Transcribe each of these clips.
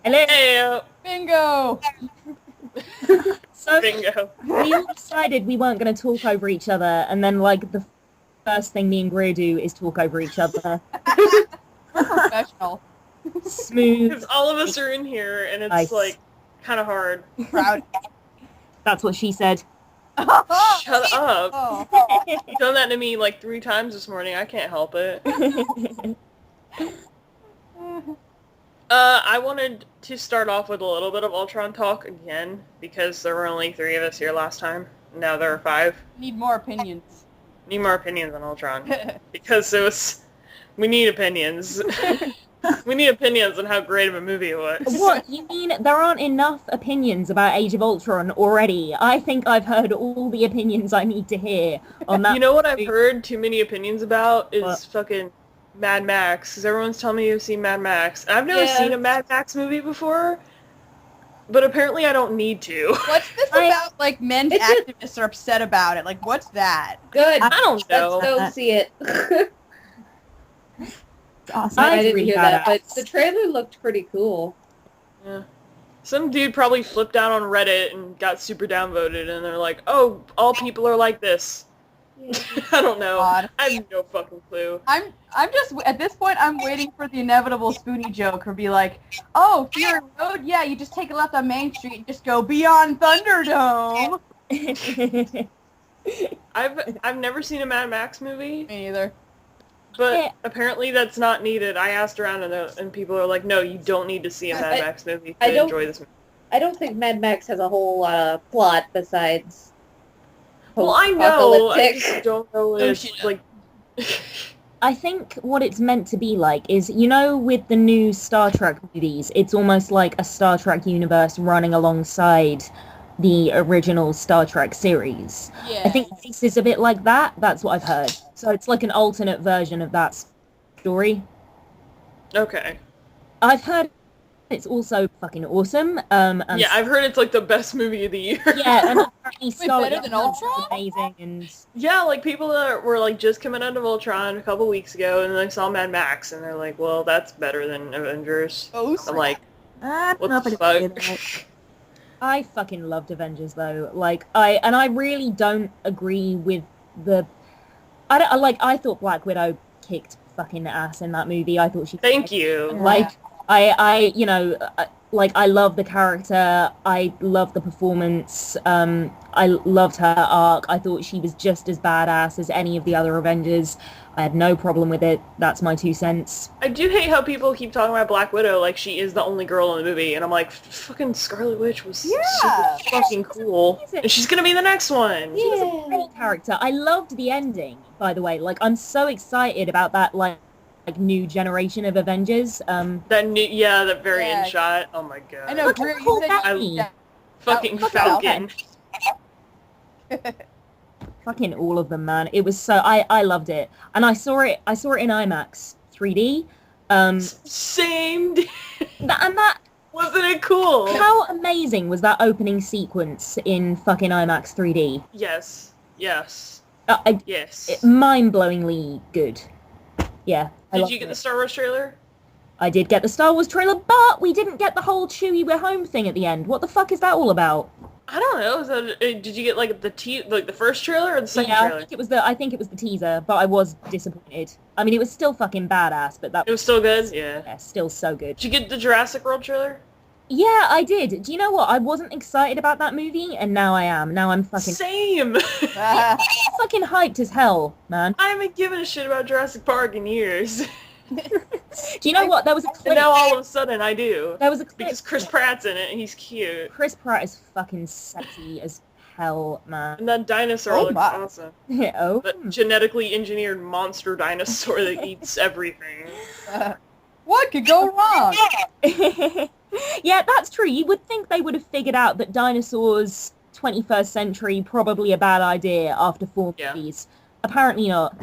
Hello. Hey, Bingo! So bingo. we all decided we weren't going to talk over each other, and then like the first thing me and Greer do is talk over each other. We're professional. Smooth. Because all of us are in here, and it's Nice. like kind of hard. Proud. That's what she said. Shut up. Oh. You've done that to me like 3 times this morning. I can't help it. I wanted to start off with a little bit of Ultron talk again, because there were only 3 of us here last time. Now there are 5. Need more opinions. Need more opinions on Ultron. Because we need opinions. We need opinions on how great of a movie it was. What, you mean there aren't enough opinions about Age of Ultron already? I think I've heard all the opinions I need to hear on that. You know what I've heard too many opinions about is What? fucking Mad Max, because everyone's telling me you've seen Mad Max. I've never seen a Mad Max movie before, but apparently I don't need to. What's this about, like, men's activists are upset about it? Like, what's that? Good. I don't know. Let's go see it. Awesome. I didn't hear that, but the trailer looked pretty cool. Yeah. Some dude probably flipped out on Reddit and got super downvoted, and they're like, oh, all people are like this. I don't know. God. I have no fucking clue. I'm just, at this point, I'm waiting for the inevitable Spoonie joke or be like, oh, Fury Road? Yeah, you just take a left on Main Street and just go beyond Thunderdome. I've never seen a Mad Max movie, Me neither. but apparently that's not needed. I asked around, and people are like, no, you don't need to see a Mad Max movie I to don't- enjoy this movie. I don't think Mad Max has a whole lot of plot besides Well, I know. I post-apocalyptic. just don't know Oh, if, shit. like... I think what it's meant to be like is, you know, with the new Star Trek movies, it's almost like a Star Trek universe running alongside the original Star Trek series. Yeah. I think this is a bit like that. That's what I've heard. So it's like an alternate version of that story. Okay. I've heard it's also fucking awesome. And Yeah, I've heard it's like the best movie of the year. yeah, and apparently Scarlett better than Johansson is Ultron? amazing, and Yeah, like people that were like just coming out of Ultron a couple weeks ago, and they saw Mad Max, and they're like, well, that's better than Avengers. Oh, I'm like, I don't what know if the I can say fuck? that. I fucking loved Avengers though. Like I really don't agree with I thought Black Widow kicked fucking ass in that movie. I thought she Thank you. like I you know like I love the character. I love the performance. I loved her arc. I thought she was just as badass as any of the other Avengers. I had no problem with it. That's my 2 cents. I do hate how people keep talking about Black Widow like she is the only girl in the movie, and I'm like, fucking Scarlet Witch was Yeah. super fucking cool, and she's gonna be the next one. She was a great character. I loved the ending, by the way. Like, I'm so excited about that, like new generation of Avengers. That new, that very Yeah. end shot. Oh my god. I know, Look Greer, at you Paul said Bettany. yeah. Fucking Fuck Falcon. Fucking all of them, man. It was so I loved it, and I saw it in IMAX 3D. Same. That Wasn't it cool? how amazing was that opening sequence in fucking IMAX 3D? Yes. Yes. Yes. Mind-blowingly good. Yeah. I Did loved you get it. the Star Wars trailer? I did get the Star Wars trailer, but we didn't get the whole Chewie we're home thing at the end. What the fuck is that all about? I don't know. Did you get like the first trailer or the second Yeah, trailer? I think it was the teaser, but I was disappointed. I mean, it was still fucking badass, but that It was still good. Yeah. yeah, still so good. Did you get the Jurassic World trailer? Yeah, I did. Do you know what? I wasn't excited about that movie, and now I am. Now I'm fucking Same. fucking hyped as hell, man. I haven't given a shit about Jurassic Park in years, Do you know what? There was a and clip. now all of a sudden I do There was a clip. because Chris Pratt's in it and he's cute, Chris Pratt is fucking sexy as hell, man. and that dinosaur Oh looks my. awesome. Oh. That genetically engineered monster dinosaur that eats everything. What could go wrong? Yeah, that's true. You would think they would have figured out that dinosaurs, 21st century, probably a bad idea after 4 Yeah. movies. Apparently not.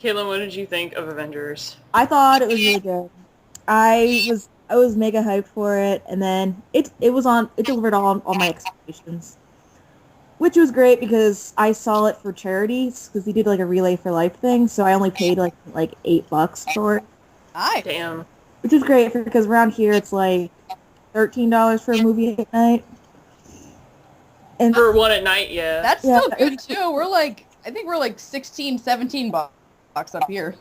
Caitlin, what did you think of Avengers? I thought it was really good. I was mega hyped for it, and then it delivered on all my expectations, which was great because I saw it for charities because they did like a Relay for Life thing, so I only paid like $8 for it. Hi. Damn. which is great because around here it's like $13 for a movie at night. And For one at night, yeah. That's still Yeah. good too. I think we're like 16, 17 bucks up here.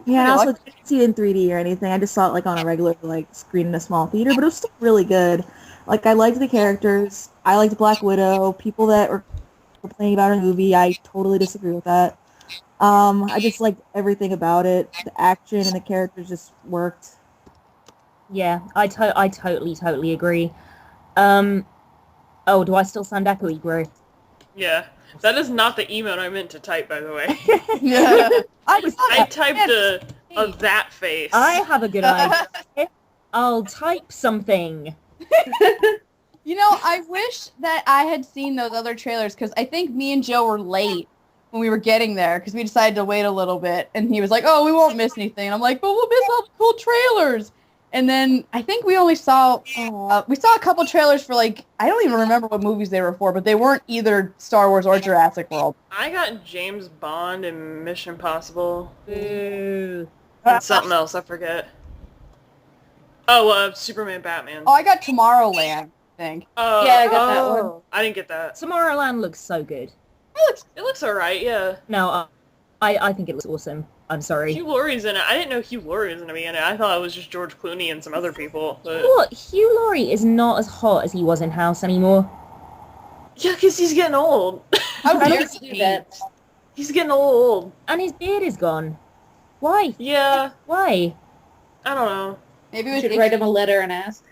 yeah, I I also like- didn't see it in 3D or anything. I just saw it like on a regular like screen in a small theater, but it was still really good. Like I liked the characters. I liked Black Widow. People that were complaining about her movie, I totally disagree with that. I just liked everything about it. The action and the characters just worked. Yeah, I totally agree. Oh, do I still sound echoey, bro? Yeah. That is not the emote I meant to type, by the way. Yeah. I typed a that face. I have a good idea. I'll type something. You know, I wish that I had seen those other trailers because I think me and Joe were late when we were getting there because we decided to wait a little bit. And he was like, "Oh, we won't miss anything." And I'm like, "But we'll miss all the cool trailers." And then I think we only saw a couple trailers for like I don't even remember what movies they were for, but they weren't either Star Wars or Jurassic World. I got James Bond and Mission Impossible. Boo. And something else, I forget. Oh, Superman, Batman. Oh, I got Tomorrowland, I think. Oh, Yeah, I got that one. I didn't get that. Tomorrowland looks so good. It looks alright, yeah. No, I think it looks awesome. I'm sorry. Hugh Laurie's in it. I didn't know Hugh Laurie was going to be in it. I thought it was just George Clooney and some other people. But... What? Hugh Laurie is not as hot as he was in House anymore. Yeah, because he's getting old. How I dare don't you? Do that. He's getting old. And his beard is gone. Why? Yeah, Why? I don't know. Maybe it You was should itchy. write him a letter and ask.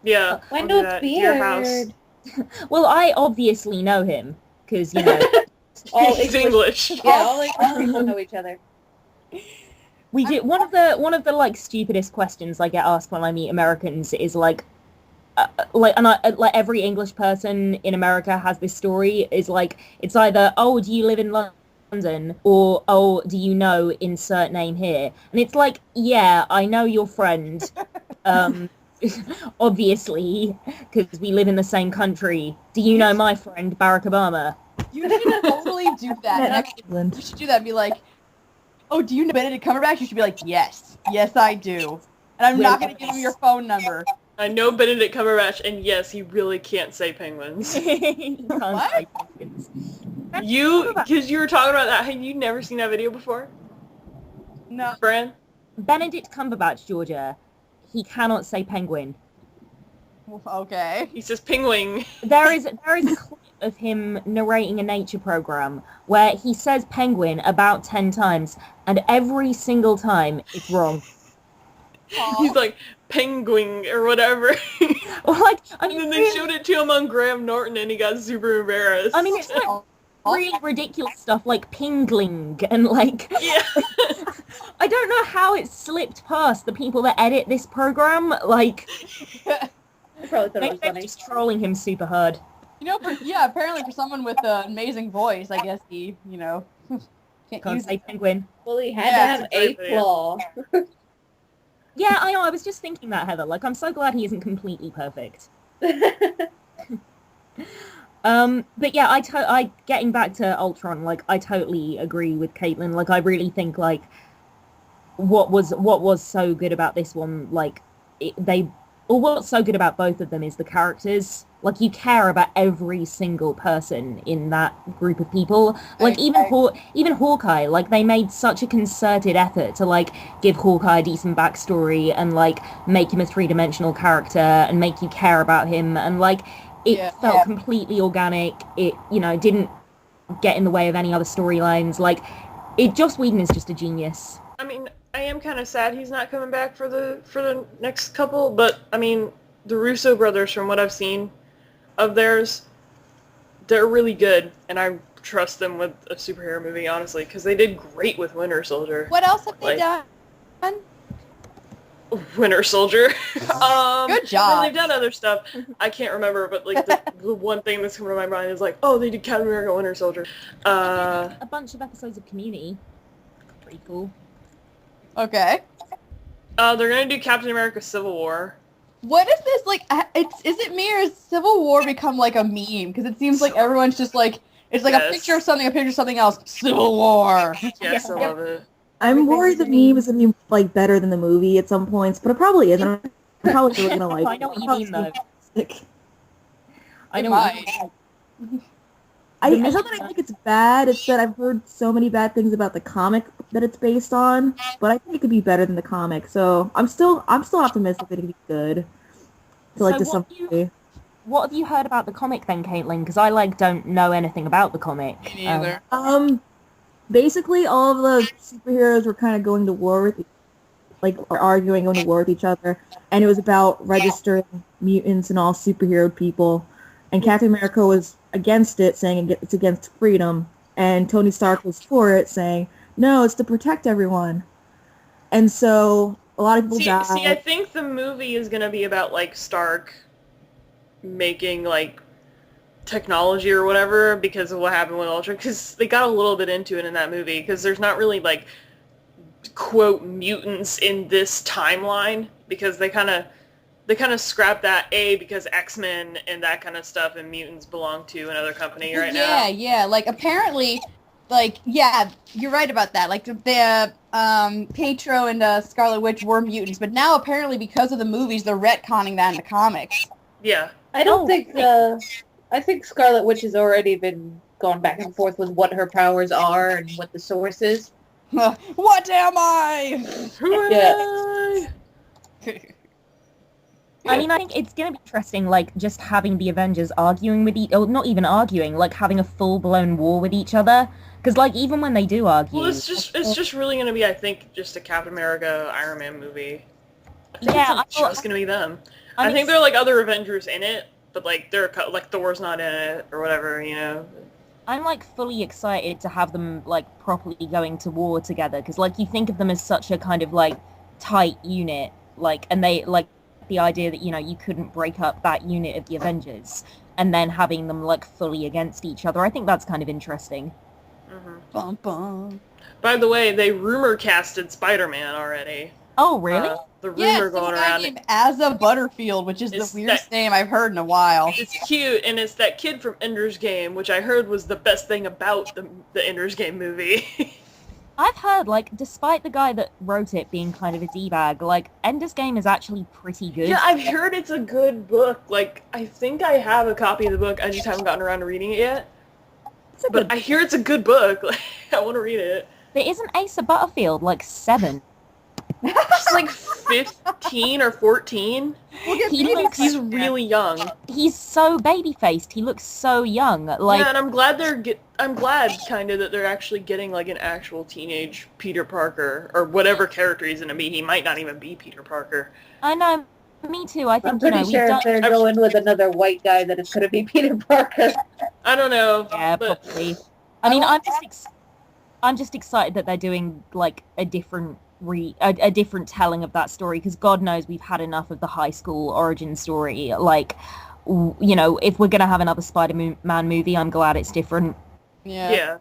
Yeah, Why I'll do no that. Dear House. beard? Well, I obviously know him because you know All He's English. Yeah, all English people know each other. we do. One of the like stupidest questions I get asked when I meet Americans is like like every English person in America has this story is like it's either oh do you live in London or oh do you know insert name here, and it's like yeah I know your friend obviously because we live in the same country. Do you know my friend Barack Obama? You should totally do that. And actually, England. you should do that and be like, "Oh, do you know Benedict Cumberbatch?" You should be like, "Yes. Yes, I do." And I'm not going to give him your phone number. I know Benedict Cumberbatch, and yes, he really can't say penguins. You can't What? say penguins. You, because you were talking about that, have you never seen that video before, No. Fran? Benedict Cumberbatch, Georgia, he cannot say penguin. Okay. He says penguin. There is a clip of him narrating a nature program where he says penguin about 10 times, and every single time it's wrong. He's like, penguin, or whatever. Or like, I And mean, then they really, showed it to him on Graham Norton, and he got super embarrassed. I mean, it's like really ridiculous stuff like pingling and like yeah. I don't know how it slipped past the people that edit this program. Like I probably thought it they're was funny. just trolling him super hard. You know, apparently for someone with an amazing voice, I guess he, can't Can't use say it. penguin. Well, he had Yeah, to have it's a great a video. flaw. Yeah, I know. I was just thinking that, Heather. Like, I'm so glad he isn't completely perfect. But yeah, I getting back to Ultron, like, I totally agree with Caitlin. Like, I really think, like, what was so good about this one, like, what's so good about both of them is the characters. Like, you care about every single person in that group of people. Like, even Hawkeye, like, they made such a concerted effort to, like, give Hawkeye a decent backstory and, like, make him a three-dimensional character and make you care about him. And, like, it felt completely organic. It, didn't get in the way of any other storylines. Like, Joss Whedon is just a genius. I mean, I am kind of sad he's not coming back for the next couple, but, I mean, the Russo brothers, from what I've seen of theirs, they're really good, and I trust them with a superhero movie, honestly, because they did great with Winter Soldier. What else have they Like- done? Winter Soldier. Good job. Well, they've done other stuff. I can't remember, but like the one thing that's coming to my mind is like, oh, they did Captain America: Winter Soldier. A bunch of episodes of Community. Pretty cool. Okay. They're gonna do Captain America: Civil War. What is this, like, is it me or has Civil War become, like, a meme? Because it seems like everyone's just, like, it's like a Yes. picture of something else, Civil War. Yes, I love it. I'm worried the meme is gonna be like better than the movie at some points, but it probably isn't. I'm probably really gonna like I it. know what you I'm probably mean, though. sick. I It know what you might. mean. It's not that I think it's bad, it's that I've heard so many bad things about the comic that it's based on, but I think it could be better than the comic, so I'm still optimistic that it could be good. To like So to some degree. what have you heard about the comic then, Caitlin? Because I like don't know anything about the comic. Me neither. Basically all of the superheroes were kind of going to war with or arguing, going to war with each other, and it was about registering mutants and all superhero people. And Captain America was against it, saying it's against freedom, and Tony Stark was for it, saying, no, it's to protect everyone. And so a lot of people died. See, I think the movie is going to be about, like, Stark making, like, technology or whatever because of what happened with Ultron, because they got a little bit into it in that movie, because there's not really, like, quote, mutants in this timeline, because they kind of scrapped that, because X-Men and that kind of stuff and mutants belong to another company right now. Yeah, like, apparently, like, yeah, you're right about that. Like, the Pietro and Scarlet Witch were mutants, but now, apparently, because of the movies, they're retconning that in the comics. Yeah. I don't think, I think Scarlet Witch has already been gone back and forth with what her powers are and what the source is. What am I? I mean, I think it's going to be interesting, like, just having the Avengers arguing with or not even arguing, like, having a full-blown war with each other. Because, like, even when they do argue... Well, it's just really going to be, I think, just a Captain America, Iron Man movie. I think it's just going to be them. I think there are, like, other Avengers in it, but, like, like, Thor's not in it, or whatever, you know? I'm, like, fully excited to have them, like, properly going to war together. Because, like, you think of them as such a kind of, like, tight unit. Like, and they, like... the idea that, you know, you couldn't break up that unit of the Avengers and then having them, like, fully against each other. I think that's kind of interesting. Mm-hmm. Bum, bum. By the way, they rumor casted Spider-Man already. Oh, really? The rumor going around. Named Asa Butterfield, which is the weirdest name I've heard in a while. It's cute, and it's that kid from Ender's Game, which I heard was the best thing about the Ender's Game movie. I've heard, like, despite the guy that wrote it being kind of a D-bag, like, Ender's Game is actually pretty good. Yeah, I've heard it's a good book. Like, I think I have a copy of the book, I just haven't gotten around to reading it yet. But I hear it's a good book. Like, I want to read it. But isn't Asa Butterfield, like, 7? She's like 15 or 14. He's really young. He's so baby-faced. He looks so young. Like, yeah, and I'm glad kind of that they're actually getting like an actual teenage Peter Parker or whatever character he's gonna be. He might not even be Peter Parker. I know. Me too. I think, I'm pretty sure if they're going with another white guy that it's gonna be Peter Parker. I don't know. Yeah, but probably. I mean, I'm just excited that they're doing like a different telling of that story, because God knows we've had enough of the high school origin story. Like, you know, if we're gonna have another Spider-Man movie, I'm glad it's different. Yeah.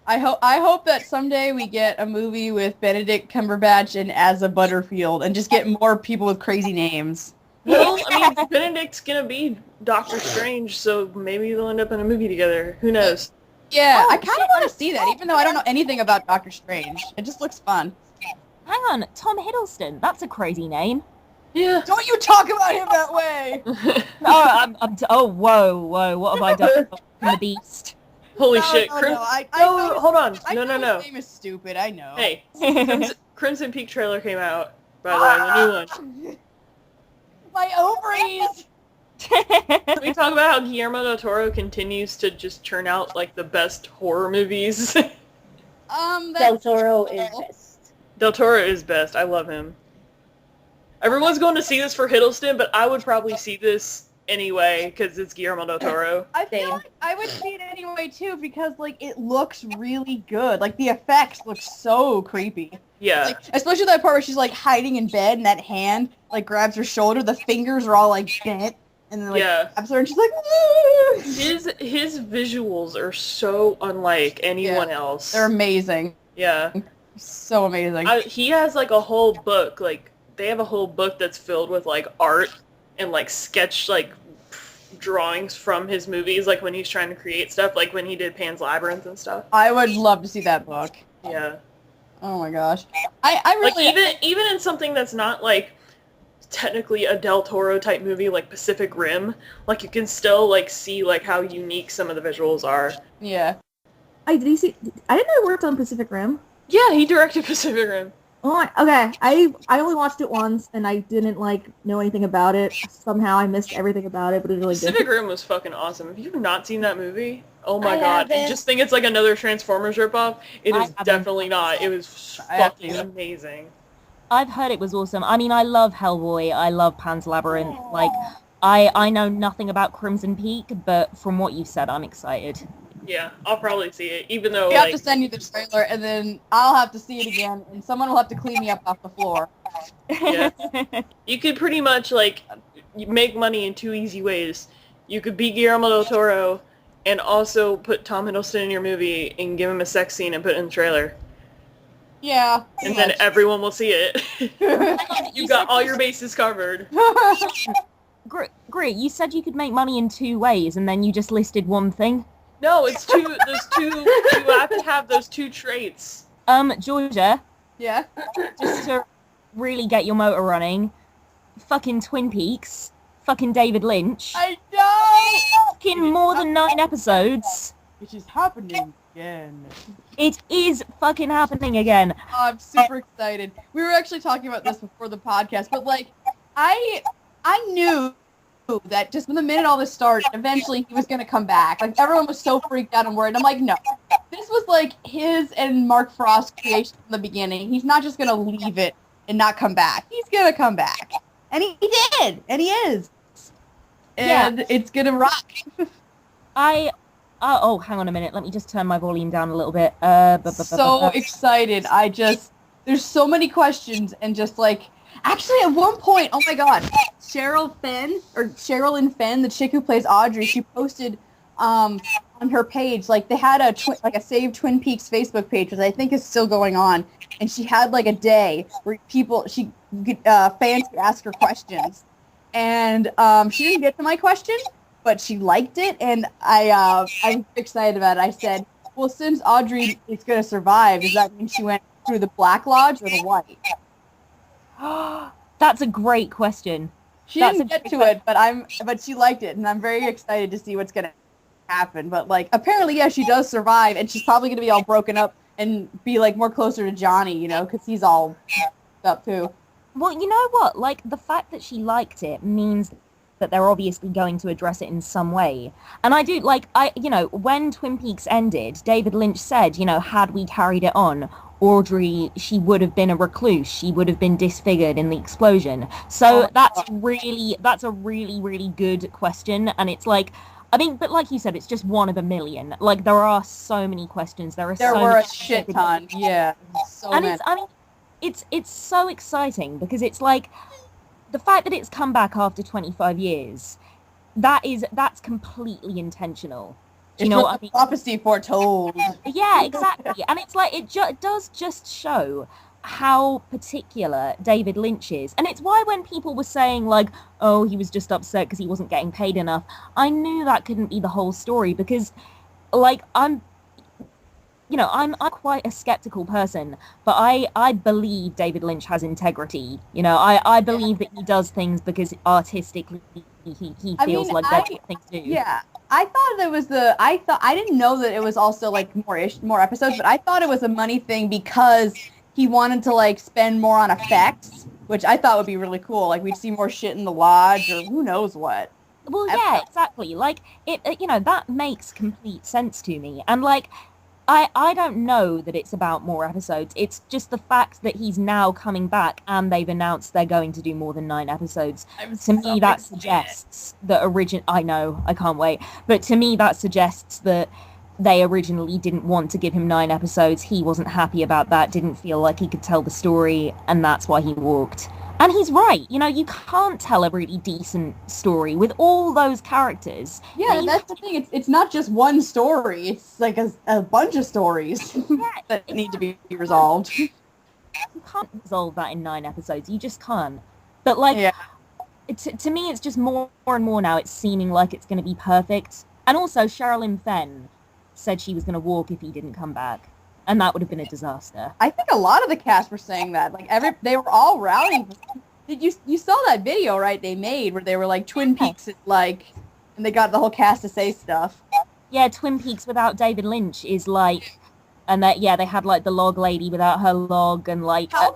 I hope that someday we get a movie with Benedict Cumberbatch and Asa Butterfield and just get more people with crazy names. Well, I mean, Benedict's gonna be Doctor Strange, so maybe they'll end up in a movie together. Who knows? Yeah, I kind of want to see that, even though I don't know anything about Doctor Strange. It just looks fun. Hang on, Tom Hiddleston. That's a crazy name. Yeah. Don't you talk about him that way! Oh, whoa, what have I done? I'm the Beast. Holy shit! Hold on. No. His name is stupid. I know. Hey, Crimson Peak trailer came out. By the way, the new one. My ovaries. Can we talk about how Guillermo del Toro continues to just churn out like the best horror movies? Del Toro is best. Del Toro is best. I love him. Everyone's going to see this for Hiddleston, but I would probably see this anyway because it's Guillermo del Toro. I feel like I would see it anyway too because like it looks really good. Like the effects look so creepy. Yeah. Like, especially that part where she's like hiding in bed and that hand like grabs her shoulder. The fingers are all like bent and then like grabs her and she's like. His visuals are so unlike anyone else. They're amazing. Yeah. So amazing. He has like a whole book. Like they have a whole book that's filled with like art and like sketch like drawings from his movies, like when he's trying to create stuff, like when he did Pan's Labyrinth and stuff. I would love to see that book. Yeah. Oh my gosh. I really... Like, even in something that's not, like, technically a Del Toro type movie, like Pacific Rim, like, you can still, like, see, like, how unique some of the visuals are. Yeah. I didn't know he worked on Pacific Rim. Yeah, he directed Pacific Rim. Oh, okay. I only watched it once, and I didn't, like, know anything about it. Somehow I missed everything about it, but it was really good. Pacific Rim was fucking awesome. If you've not seen that movie, oh my I god, you haven't. just think it's like another Transformers ripoff. It I is haven't. definitely not. It was I have fucking to. amazing. I've heard it was awesome. I mean, I love Hellboy. I love Pan's Labyrinth. Like, I know nothing about Crimson Peak, but from what you said, I'm excited. Yeah, I'll probably see it, even though, We have like, to send you the trailer, and then I'll have to see it again, and someone will have to clean me up off the floor. Yeah. You could pretty much, like, make money in two easy ways. You could be Guillermo del Toro and also put Tom Hiddleston in your movie and give him a sex scene and put it in the trailer. Yeah. And then everyone will see it. You got all your bases covered. Great. You said you could make money in 2 ways, and then you just listed one thing. No, it's two, you have to have those 2 traits. Georgia, Yeah. just to really get your motor running, fucking Twin Peaks, fucking David Lynch, I know! fucking more than 9 episodes. Which is happening again. It is fucking happening again. Oh, I'm super excited. We were actually talking about this before the podcast, but like, I knew that just from the minute all this started, eventually he was going to come back. Like, everyone was so freaked out and worried. I'm like, no. This was like his and Mark Frost's creation from the beginning. He's not just going to leave it and not come back. He's going to come back. And he did. And he is. And it's going to rock. Oh, hang on a minute. Let me just turn my volume down a little bit. So excited. There's so many questions and just like, actually at one point, oh my god, Cheryl and Fenn, the chick who plays Audrey, she posted on her page, like they had a Save Twin Peaks Facebook page, which I think is still going on, and she had like a day where fans could ask her questions, and she didn't get to my question, but she liked it, and I'm excited about it. I said, well, since Audrey is going to survive, does that mean she went through the Black Lodge or the White? That's a great question. She didn't get to it, but she liked it, and I'm very excited to see what's gonna happen. But like, apparently, yeah, she does survive, and she's probably gonna be all broken up and be like more closer to Johnny, you know, because he's all up too. Well, you know what? Like, the fact that she liked it means that they're obviously going to address it in some way. And I do, like, when Twin Peaks ended, David Lynch said, had we carried it on, Audrey, she would have been a recluse. She would have been disfigured in the explosion. So that's a really, really good question. And it's like, I mean, but like you said, it's just one of a million. Like, there are so many questions. There were a shit ton. Yeah. So and many. it's so exciting because it's like, the fact that it's come back after 25 years, that's completely intentional. You know what I mean? Prophecy foretold. Yeah, exactly. And it's like, it does just show how particular David Lynch is. And it's why when people were saying, like, oh, he was just upset because he wasn't getting paid enough, I knew that couldn't be the whole story because, like, I'm quite a skeptical person, but I believe David Lynch has integrity. I believe that he does things because artistically he feels like that's what things do. Yeah. I didn't know that it was also like more episodes, but I thought it was a money thing because he wanted to like spend more on effects, which I thought would be really cool. Like we'd see more shit in the lodge or who knows what. Well, yeah, exactly. Like it, that makes complete sense to me. And like, I don't know that it's about more episodes. It's just the fact that he's now coming back and they've announced they're going to do more than 9 episodes. To me, that suggests that I know, I can't wait. But to me, that suggests that they originally didn't want to give him 9 episodes. He wasn't happy about that, didn't feel like he could tell the story, and that's why he walked. And he's right. You can't tell a really decent story with all those characters. Yeah, that's the thing. It's not just one story. It's like a bunch of stories that need to be resolved. You can't resolve that in 9 episodes. You just can't. But like, to me, it's just more and more now. It's seeming like it's going to be perfect. And also, Sherilyn Fenn said she was going to walk if he didn't come back. and that would have been a disaster. I think a lot of the cast were saying that. Like they were all rallying. Did you saw that video, right? They made where they were like Twin Peaks is like, and they got the whole cast to say stuff. Yeah, Twin Peaks without David Lynch is like, and that they had like the log lady without her log, and like how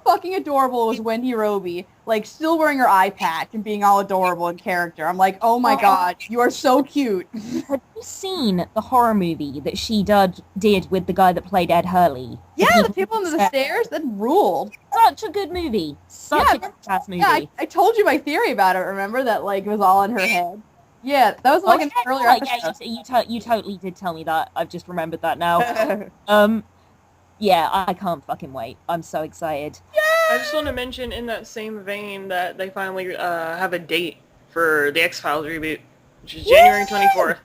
fucking adorable was Wendy Roby, like still wearing her eye patch and being all adorable in character. I'm like, oh my god, you are so cute. Have you seen the horror movie that she did with the guy that played Ed Hurley? Yeah, the people under the stairs, that ruled. Such a good movie. Such a good movie. Yeah, I told you my theory about it. Remember that like it was all in her head. Yeah, that was like an earlier episode. Yeah, you totally did tell me that. I've just remembered that now. Yeah, I can't fucking wait. I'm so excited. I just want to mention in that same vein that they finally have a date for the X-Files reboot, which is January 24th.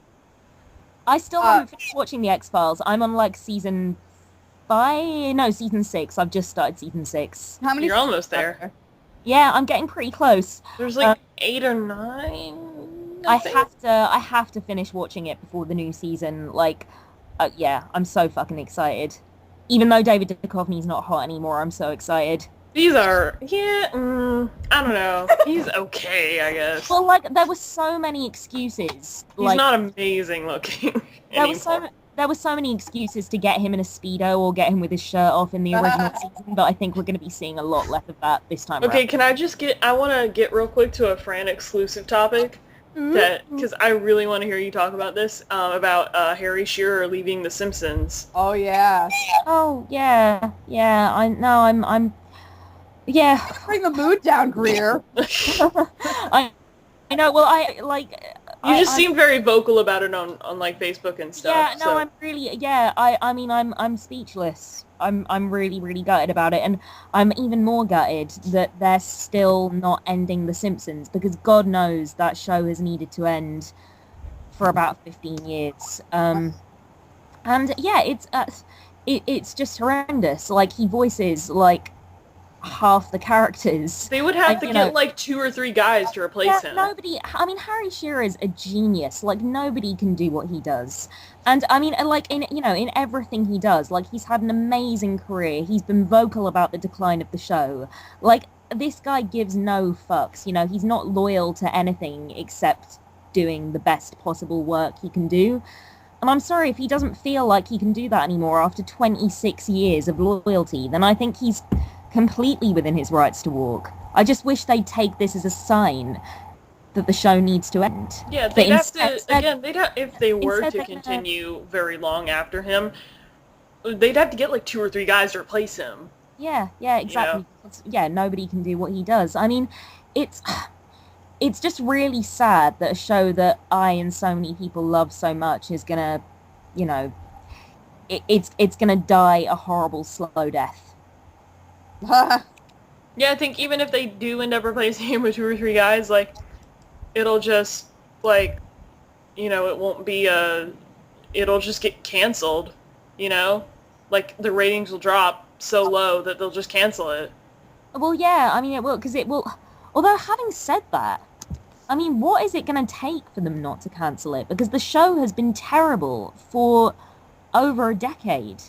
I still haven't finished watching the X-Files. I'm on like season 6. I've just started season 6. How many? You're almost there. Yeah, I'm getting pretty close. There's like 8 or 9. I have to finish watching it before the new season. Like, yeah, I'm so fucking excited. Even though David Duchovny's not hot anymore, I'm so excited. These are, I don't know. He's okay, I guess. Well, like, there were so many excuses. He's not amazing looking There were so many excuses to get him in a Speedo or get him with his shirt off in the original season, but I think we're going to be seeing a lot less of that this time around. Okay, can I just I want to get real quick to a Fran exclusive topic. Because I really want to hear you talk about this, about Harry Shearer leaving The Simpsons. Oh yeah. Oh yeah. I know. Yeah. Bring the mood down, Greer. I know. Well, I like. You just seem very vocal about it on like Facebook and stuff. Yeah. No, so. I'm really. Yeah. I mean, I'm speechless. I'm really, really gutted about it, and I'm even more gutted that they're still not ending The Simpsons, because God knows that show has needed to end for about 15 years. And yeah, it's just horrendous. Like, he voices like half the characters. They would have to get like 2 or 3 guys to replace him. Harry Shearer is a genius. Like, nobody can do what he does. And I mean, like, in everything he does, like, he's had an amazing career. He's been vocal about the decline of the show. Like, this guy gives no fucks. He's not loyal to anything except doing the best possible work he can do. And I'm sorry, if he doesn't feel like he can do that anymore after 26 years of loyalty, then I think he's completely within his rights to walk. I just wish they'd take this as a sign that the show needs to end. Yeah, they'd have to, again, if they were to continue very long after him, they'd have to get like 2 or 3 guys to replace him. Yeah, exactly. Yeah, nobody can do what he does. I mean, it's just really sad that a show that I and so many people love so much is gonna, it's gonna die a horrible, slow death. Yeah, I think even if they do end up replacing him with 2 or 3 guys, like, it'll just, like, it won't be it'll just get canceled, Like, the ratings will drop so low that they'll just cancel it. Well, yeah, I mean, it will, because it will, although having said that, I mean, what is it going to take for them not to cancel it? Because the show has been terrible for over a decade.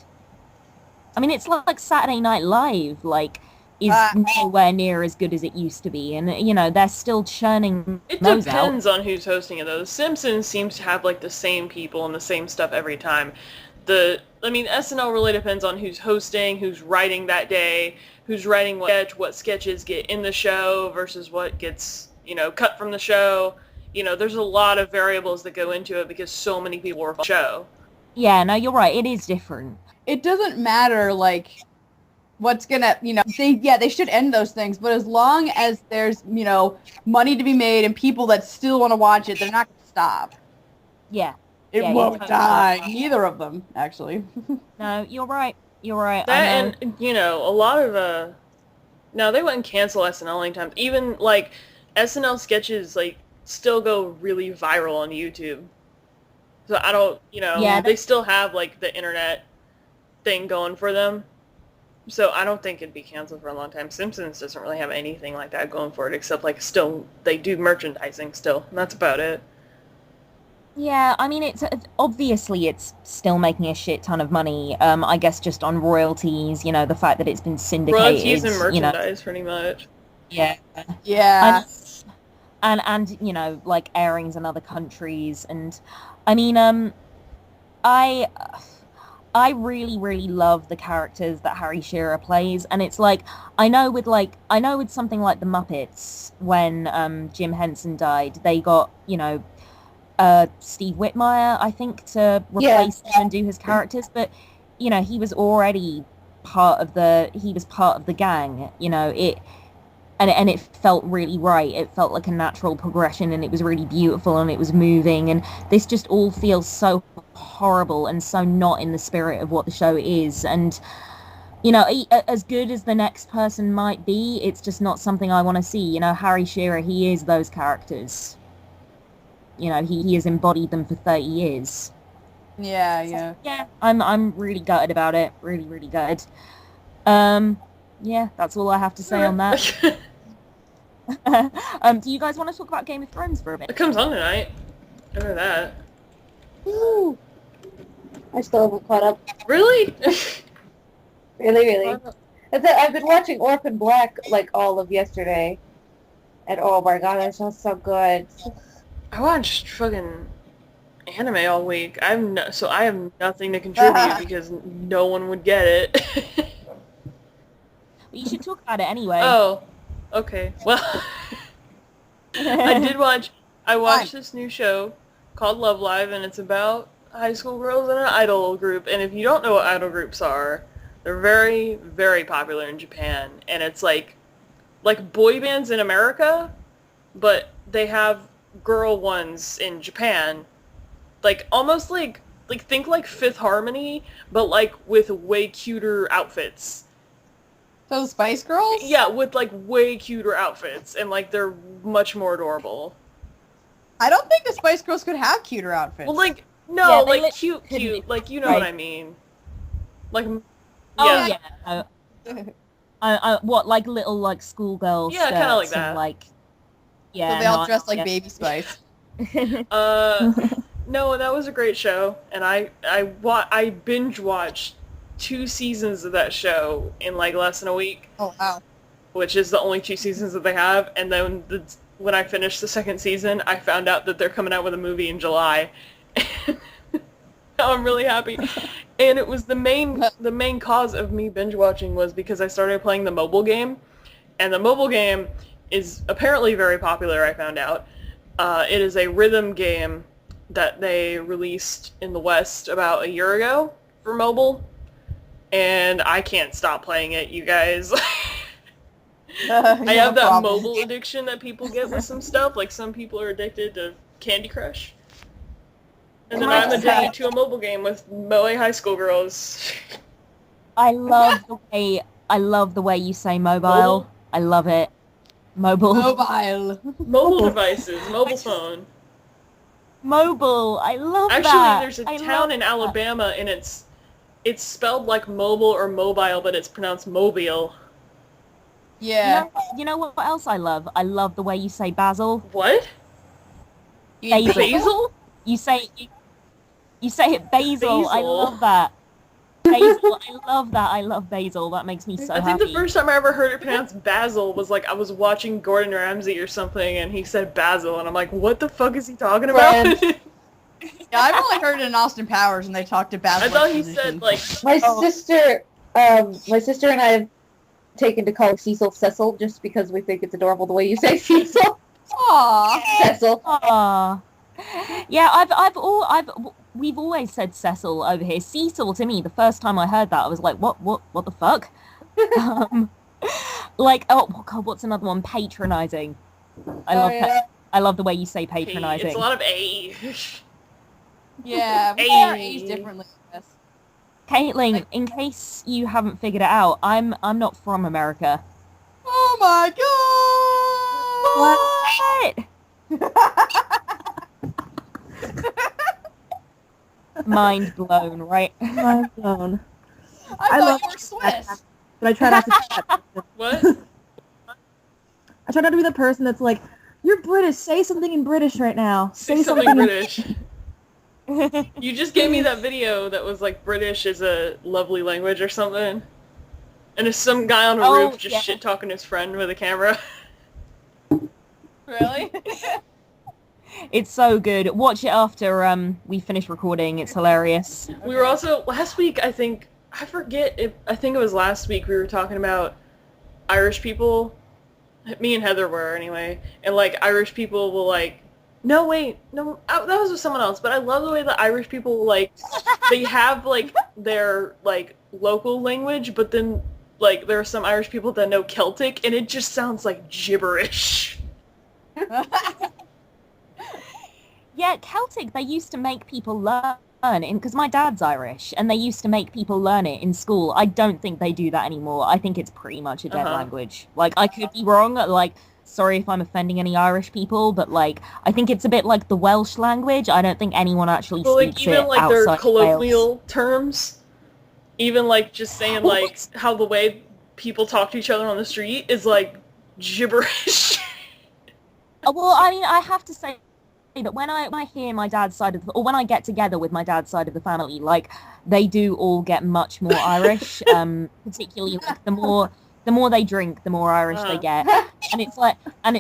I mean, it's like Saturday Night Live, like, is nowhere near as good as it used to be. And, they're still churning those out. It depends on who's hosting it, though. The Simpsons seems to have, like, the same people and the same stuff every time. SNL really depends on who's hosting, who's writing that day, who's writing what sketches get in the show versus what gets, cut from the show. There's a lot of variables that go into it because so many people are on the show. Yeah, no, you're right. It is different. It doesn't matter, like, what's gonna, they should end those things, but as long as there's, money to be made and people that still want to watch it, they're not gonna stop. Yeah. It won't die. Neither of them, actually. No, you're right. That, and, a lot of, no, they wouldn't cancel SNL anytime. Even, like, SNL sketches, like, still go really viral on YouTube. So I don't, they still have, like, the internet thing going for them. So I don't think it'd be canceled for a long time. Simpsons doesn't really have anything like that going for it, except, like, still, they do merchandising still, and that's about it. Yeah, I mean, it's obviously it's still making a shit ton of money. I guess just on royalties, the fact that it's been Royalties syndicated, and merchandise, pretty much. yeah, Yeah. and and like airings in other countries, and I mean, I I really really love the characters that Harry Shearer plays, and it's like I know with something like the Muppets when Jim Henson died, they got Steve Whitmire, I think, to Yeah. replace him and do his characters, but he was already he was part of the gang, and it felt really right. It felt like a natural progression, and it was really beautiful, and it was moving, and this just all feels so horrible and so not in the spirit of what the show is. And as good as the next person might be, it's just not something I want to see. Harry Shearer, he is those characters. He has embodied them for 30 years. Yeah, yeah. Yeah, I'm really gutted about it. Really, really gutted. Yeah, that's all I have to say on that. Do you guys want to talk about Game of Thrones for a bit? It comes on tonight. I know that. Woo. I still haven't caught up. Really? Really. I've been watching Orphan Black like all of yesterday, and oh my god, that sounds so good. I watched fucking anime all week. So I have nothing to contribute because no one would get it. But you should talk about it anyway. Oh, okay. Well, I watched this new show called Love Live, and it's about high school girls in an idol group. And if you don't know what idol groups are, they're very, very popular in Japan. And it's like boy bands in America, but they have girl ones in Japan. Like, almost like think like Fifth Harmony, but like with way cuter outfits. Those Spice Girls? Yeah, with like way cuter outfits, and like they're much more adorable. I don't think the Spice Girls could have cuter outfits. Well, like, no, Yeah, they like cute, like, you know what I mean. Like, yeah. Oh yeah. What, like little like schoolgirl Yeah, skirts kinda like and that. like So yeah. they all no, dress like yeah. Baby Spice. No, that was a great show, and I binge watched 2 seasons of that show in like less than a week, Oh, wow. which is the only 2 seasons that they have, and then when I finished the 2nd season, I found out that they're coming out with a movie in July. I'm really happy. And it was the main cause of me binge watching was because I started playing the mobile game, and the mobile game is apparently very popular, I found out. It is a rhythm game that they released in the West about a year ago for mobile, and I can't stop playing it, you guys. I have that mobile addiction that people get with some stuff. Like, some people are addicted to Candy Crush. And then I'm addicted to a mobile game with Moe high school girls. I love the way you say mobile. Mobile? I love it. Mobile. Mobile devices, mobile phone. Mobile. I love that. Actually, there's a I town love in that. Alabama, and it's spelled like mobile or mobile, but it's pronounced mobile. Yeah. You know what else I love? I love the way you say basil. What? You mean Basil. Basil? You say it basil. I Basil. love that. Basil. I love that. I love basil. That makes me so I think happy. the first time I ever heard it pronounced Basil was like I was watching Gordon Ramsay or something, and he said Basil, and I'm like, what the fuck is he talking about? Yeah, I've only heard it in Austin Powers, and they talked to Basil. I thought he said like My sister and I have taken to call Cecil Cecil just because we think it's adorable the way you say Cecil. Aww. Cecil. Aww. Yeah, we've always said Cecil over here. Cecil, to me, the first time I heard that, I was like, what the fuck? Like, oh God, what's another one? Patronizing. I love the way you say patronizing. it's a lot of A. Yeah, we Hey. say our A's differently, I guess. Caitlin, in case you haven't figured it out, I'm not from America. Oh my What? Mind blown, right? Mind blown. I love thought you were Swiss. But I try not to be that person. What? I try not to be the person that's like, you're British, say something in British right now. Say something British. You just gave me that video that was like British is a lovely language or something. And it's some guy on a roof just shit-talking his friend with a camera. Really? It's so good. Watch it after we finish recording. It's hilarious. We were also, last week, I think it was last week we were talking about Irish people. Me and Heather were, anyway. And, like, Irish people will, like, that was with someone else, but I love the way that Irish people, like, they have, like, their, like, local language, but then, like, there are some Irish people that know Celtic, and it just sounds like gibberish. Yeah, Celtic, they used to make people learn it, because my dad's Irish, and they used to make people learn it in school. I don't think they do that anymore. I think it's pretty much a dead language. Like, I could be wrong, like, sorry if I'm offending any Irish people, but, like, I think it's a bit like the Welsh language. I don't think anyone actually speaks it outside even, like, their Wales. colloquial terms, even, like, just saying, like, how the way people talk to each other on the street is, like, gibberish. Well, I mean, I have to say that when I hear my dad's side or when I get together with my dad's side of the family, like, they do all get much more Irish, particularly, like, the more they drink, the more Irish they get. And it's like, and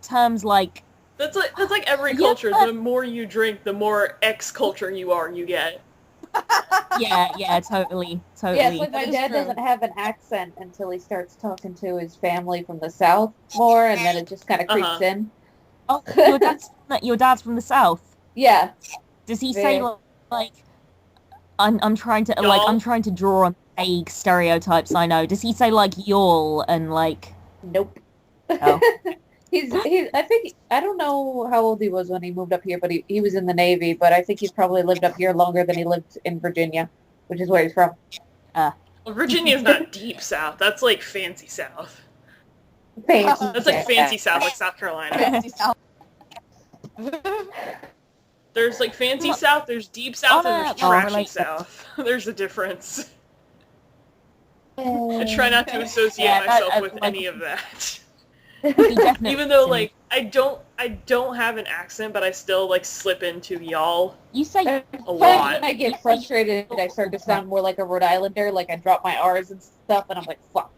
terms like... That's like every culture. The more you drink, the more X culture you get. Yeah, totally. Yeah, it's like my dad doesn't have an accent until he starts talking to his family from the South more, and then it just kind of creeps in. Oh, your dad's from the South? Yeah. Does he say, like, I'm trying to draw on vague stereotypes I know. Does he say, like, y'all and, like... Nope. Oh. I don't know how old he was when he moved up here, but he was in the Navy, but I think he's probably lived up here longer than he lived in Virginia, which is where he's from. Well, Virginia's not deep South. That's like fancy South. That's like fancy South, like South Carolina. Fancy South. There's like fancy South, there's deep South, and there's trashy South. There's a difference. I try not to associate myself with any of that. Even though, like, I don't have an accent, but I still, like, slip into y'all. You say a lot. When I get frustrated, I start to sound more like a Rhode Islander, like I drop my R's and stuff, and I'm like, fuck.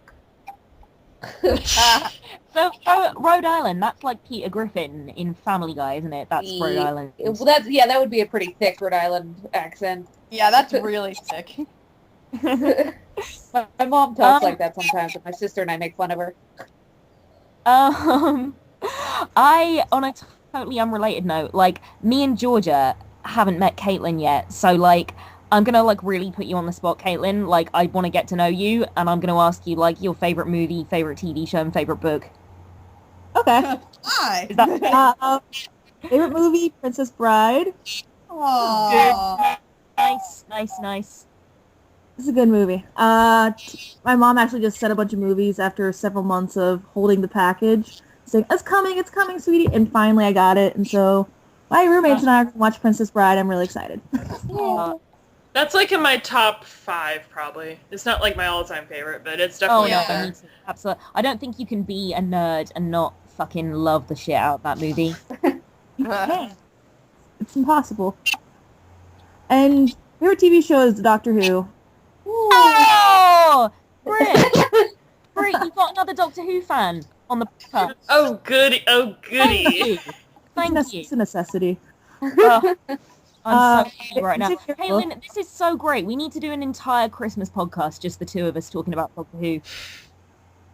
So, Rhode Island, that's like Peter Griffin in Family Guy, isn't it? That's Rhode Island. Well, that would be a pretty thick Rhode Island accent. Yeah, that's really sick. My mom talks like that sometimes, and my sister and I make fun of her. I, on a totally unrelated note, like, me and Georgia haven't met Caitlin yet, so, like, I'm gonna, like, really put you on the spot, Caitlin. Like, I want to get to know you, and I'm gonna ask you, like, your favorite movie, favorite TV show, and favorite book. Okay. Why? Is that favorite movie, Princess Bride. Aww. Nice. It's a good movie. My mom actually just sent a bunch of movies after several months of holding the package, saying, it's coming, sweetie, and finally I got it, and so my roommates and I are going to watch Princess Bride. I'm really excited. That's, like, in my top 5, probably. It's not, like, my all-time favorite, but it's definitely up there. Me too. Absolutely. I don't think you can be a nerd and not fucking love the shit out of that movie. You can't. It's impossible. And favorite TV show is Doctor Who. Oh! Brit, you've got another Doctor Who fan on the podcast. Oh, goody. Thank you. It's a necessity. I'm so happy right now. Caitlin, this is so great. We need to do an entire Christmas podcast, just the two of us talking about Doctor Who.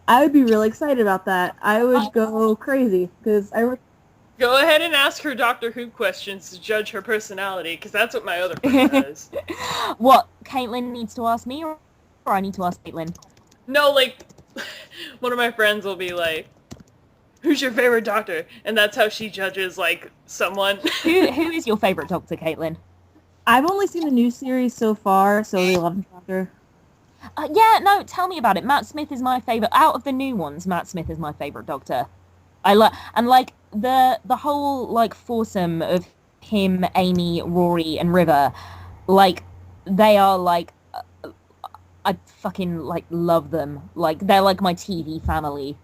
I would be really excited about that. I would go crazy, because Go ahead and ask her Doctor Who questions to judge her personality, because that's what my other person does. What, Caitlin needs to ask me, or I need to ask Caitlin? No, like, one of my friends will be like, who's your favorite Doctor? And that's how she judges, like, someone. Who is your favorite Doctor, Caitlin? I've only seen the new series so far, so the 11th Doctor. Yeah, no, tell me about it. Matt Smith is my favorite. Out of the new ones, Matt Smith is my favorite Doctor. And like the whole like foursome of him, Amy, Rory, and River, like they are like I fucking like love them. Like they're like my TV family.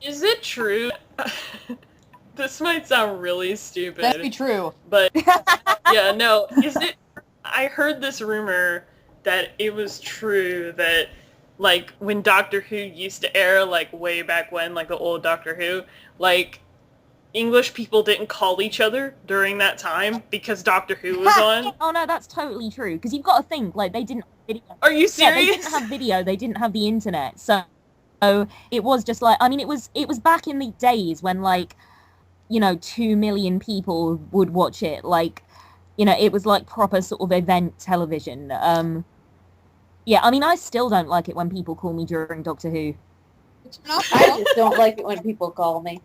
Is it true This might sound really stupid. That'd be true. But yeah, no, is it? I heard this rumor that it was true that like when Doctor Who used to air, like way back when, like the old Doctor Who, like English people didn't call each other during that time because Doctor Who was on. Oh no, that's totally true. Because you've got to think, like, they didn't have video. Are you Yeah, they serious? didn't have video. They didn't have the internet. So it was just like, I mean, it was back in the days when, like, 2 million people would watch it. Like, it was like proper sort of event television. Yeah, I mean, I still don't like it when people call me during Doctor Who. I just don't like it when people call me.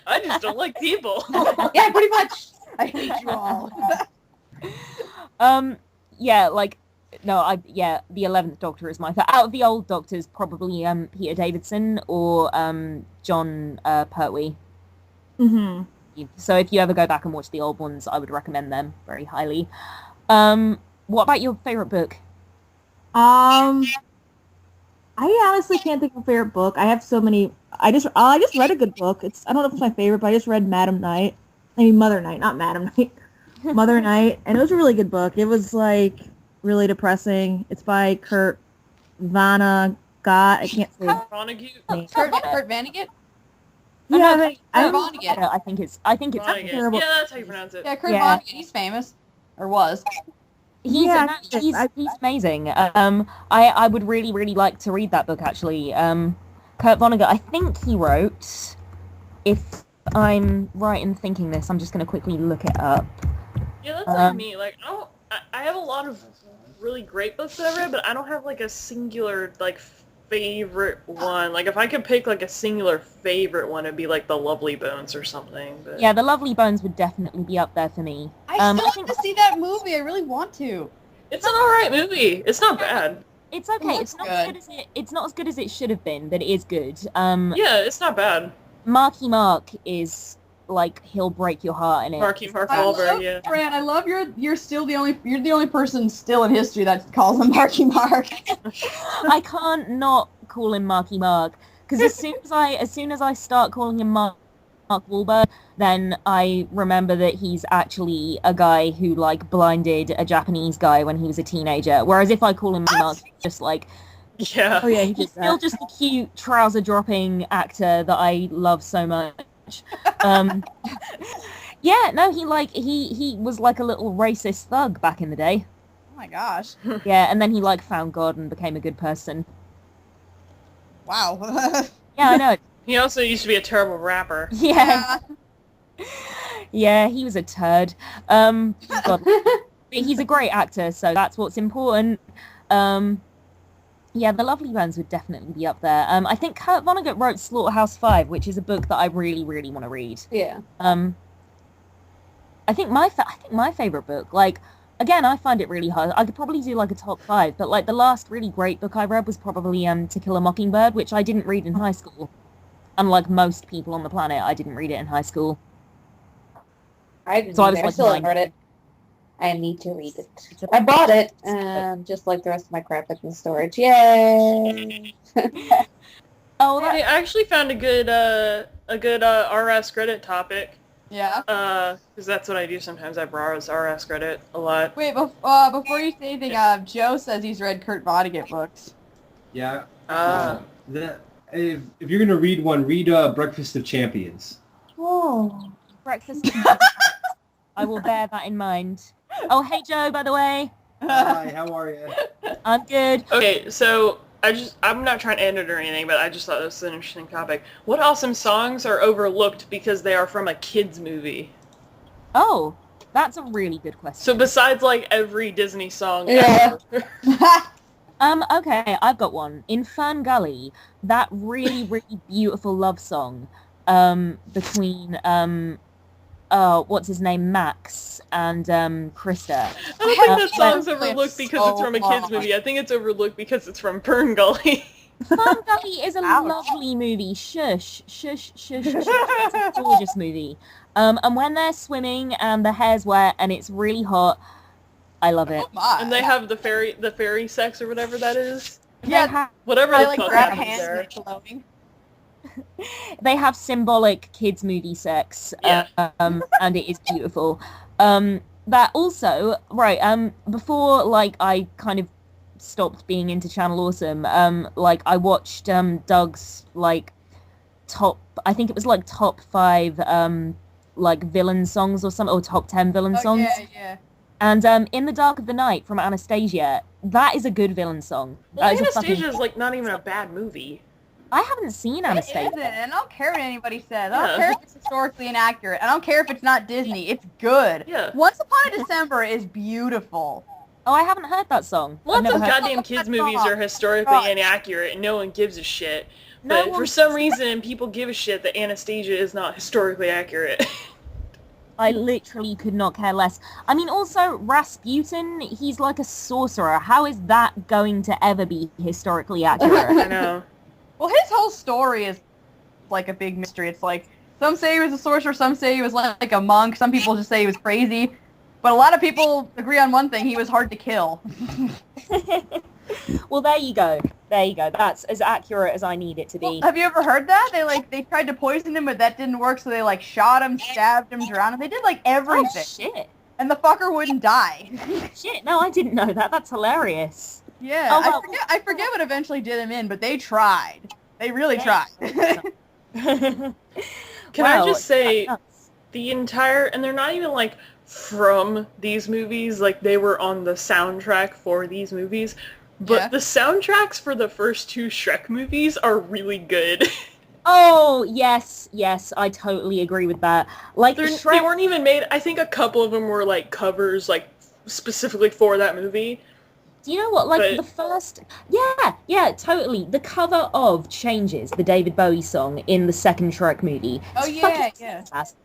I just don't like people. Yeah, pretty much. I hate you all. Yeah, like, no, the 11th Doctor is my favorite. Out of the old Doctors, probably Peter Davidson or John Pertwee. Mm-hmm. So if you ever go back and watch the old ones, I would recommend them very highly. What about your favorite book? I honestly can't think of a favorite book. I have so many. I just read a good book. I don't know if it's my favorite, but I just read Madam Night. I mean Mother Night, not Madam Night. Mother Night, and it was a really good book. It was like really depressing. It's by Kurt Vonnegut. I can't say. Vonnegut? Kurt Vonnegut? Yeah, Kurt Vonnegut. I think it's Vonnegut. terrible. Yeah, that's how you pronounce it. Yeah, Kurt Yeah. Vonnegut. He's famous. Or was. He's amazing. I would really, really like to read that book, actually. Kurt Vonnegut, I think he wrote, if I'm right in thinking this, I'm just going to quickly look it up. Yeah, that's like me. Like, I have a lot of really great books that I read, but I don't have like a singular like favorite one. Like, if I could pick like a singular favorite one, it'd be like The Lovely Bones or something. But... Yeah, The Lovely Bones would definitely be up there for me. I still have to see that movie. I really want to. It's an alright movie. It's not bad. It's okay. It's not as good as it's not as good as it should have been, but it is good. Yeah, it's not bad. Marky Mark is like, he'll break your heart in it. Mark Wahlberg, yeah. Fran, I love you're the only person still in history that calls him Marky Mark. I can't not call him Marky Mark, because as soon as I start calling him Mark Wahlberg, then I remember that he's actually a guy who like blinded a Japanese guy when he was a teenager. Whereas if I call him Mark, he's just like, yeah. Oh yeah, he's still just a cute trouser dropping actor that I love so much. Yeah, no, he was like a little racist thug back in the day. Oh my gosh. Yeah, and then he like found God and became a good person. Wow. Yeah, I know. He also used to be a terrible rapper. Yeah. Yeah, he was a turd. But he's a great actor, so that's what's important. Yeah, The Lovely Bones would definitely be up there. I think Kurt Vonnegut wrote Slaughterhouse-Five, which is a book that I really, really want to read. Yeah. I think my favorite book, like, again, I find it really hard. I could probably do like a top 5, but like the last really great book I read was probably To Kill a Mockingbird, which I didn't read in high school. Unlike most people on the planet, I didn't read it in high school. I didn't So I either. was I like still haven't nine. read it. I need to read it. I bought it, just like the rest of my crap that's in storage. Yay! Oh, I actually found a good RS Reddit topic. Yeah. Because that's what I do sometimes. I browse RS Reddit a lot. Wait, before you say anything, Joe says he's read Kurt Vonnegut books. Yeah. If If you're gonna read one, read Breakfast of Champions. Oh. breakfast. I will bear that in mind. Oh, hey Joe, by the way. Hi, how are you? I'm good. Okay, so I'm not trying to end it or anything, but I just thought this was an interesting topic. What awesome songs are overlooked because they are from a kid's movie? Oh, that's a really good question. So besides like every Disney song Yeah. ever. Okay, I've got one. In Fern Gully, that really, really beautiful love song, between, what's his name, Max, and, Krista. I don't think that song's That's overlooked because so it's from a kid's long. movie. I think it's overlooked because it's from Fern Gully. Fern Gully is a Ouch. lovely movie. Shush, shush, shush, shush. It's a gorgeous movie. And when they're swimming and the hair's wet and it's really hot, I love it. Oh my. And they have the fairy sex or whatever that is. Yeah, Whatever I the like fuck grab happens hands there. and they're glowing. They have symbolic kids movie sex, Yeah. and it is beautiful. That also, right, before like I kind of stopped being into Channel Awesome, like I watched Doug's like top, I think it was like top 5 like villain songs or something, or top 10 villain Oh songs. yeah. And In the Dark of the Night from Anastasia, that is a good villain song. Well, That is a Anastasia is like not even a bad movie. I haven't seen It Anastasia. isn't, and I don't care what anybody says. I Yeah. don't care if it's historically inaccurate. I don't care if it's not Disney. It's good. Yeah. Once Upon a December is beautiful. Oh, I haven't heard that song. I've Lots never of heard. goddamn kids movies are historically inaccurate and no one gives a shit. No But for one- some reason, people give a shit that Anastasia is not historically accurate. I literally could not care less. I mean, also, Rasputin, he's like a sorcerer. How is that going to ever be historically accurate? I know. Well, his whole story is like a big mystery. It's like, some say he was a sorcerer, some say he was like a monk, some people just say he was crazy. But a lot of people agree on one thing, he was hard to kill. Well, there you go. There you go. That's as accurate as I need it to be. Have you ever heard that? They tried to poison him, but that didn't work, so they like shot him, stabbed him, drowned him. They did like Oh, everything. shit. And the fucker wouldn't die. Shit, no, I didn't know that. That's hilarious. Yeah, Oh, well- I forget what eventually did him in, but they tried. They really tried. Can Wow, I just say, that's nuts. the entire, and they're not even like from these movies, like they were on the soundtrack for these movies, but Yeah. the soundtracks for the first 2 Shrek movies are really good. Oh, yes, I totally agree with that. Like, They Shrek, weren't even made, I think a couple of them were like covers, like specifically for that movie. do you know what, like, but- the first... Yeah, totally. The cover of Changes, the David Bowie song, in the second Shrek movie. Oh, It's yeah, fucking yeah. fantastic.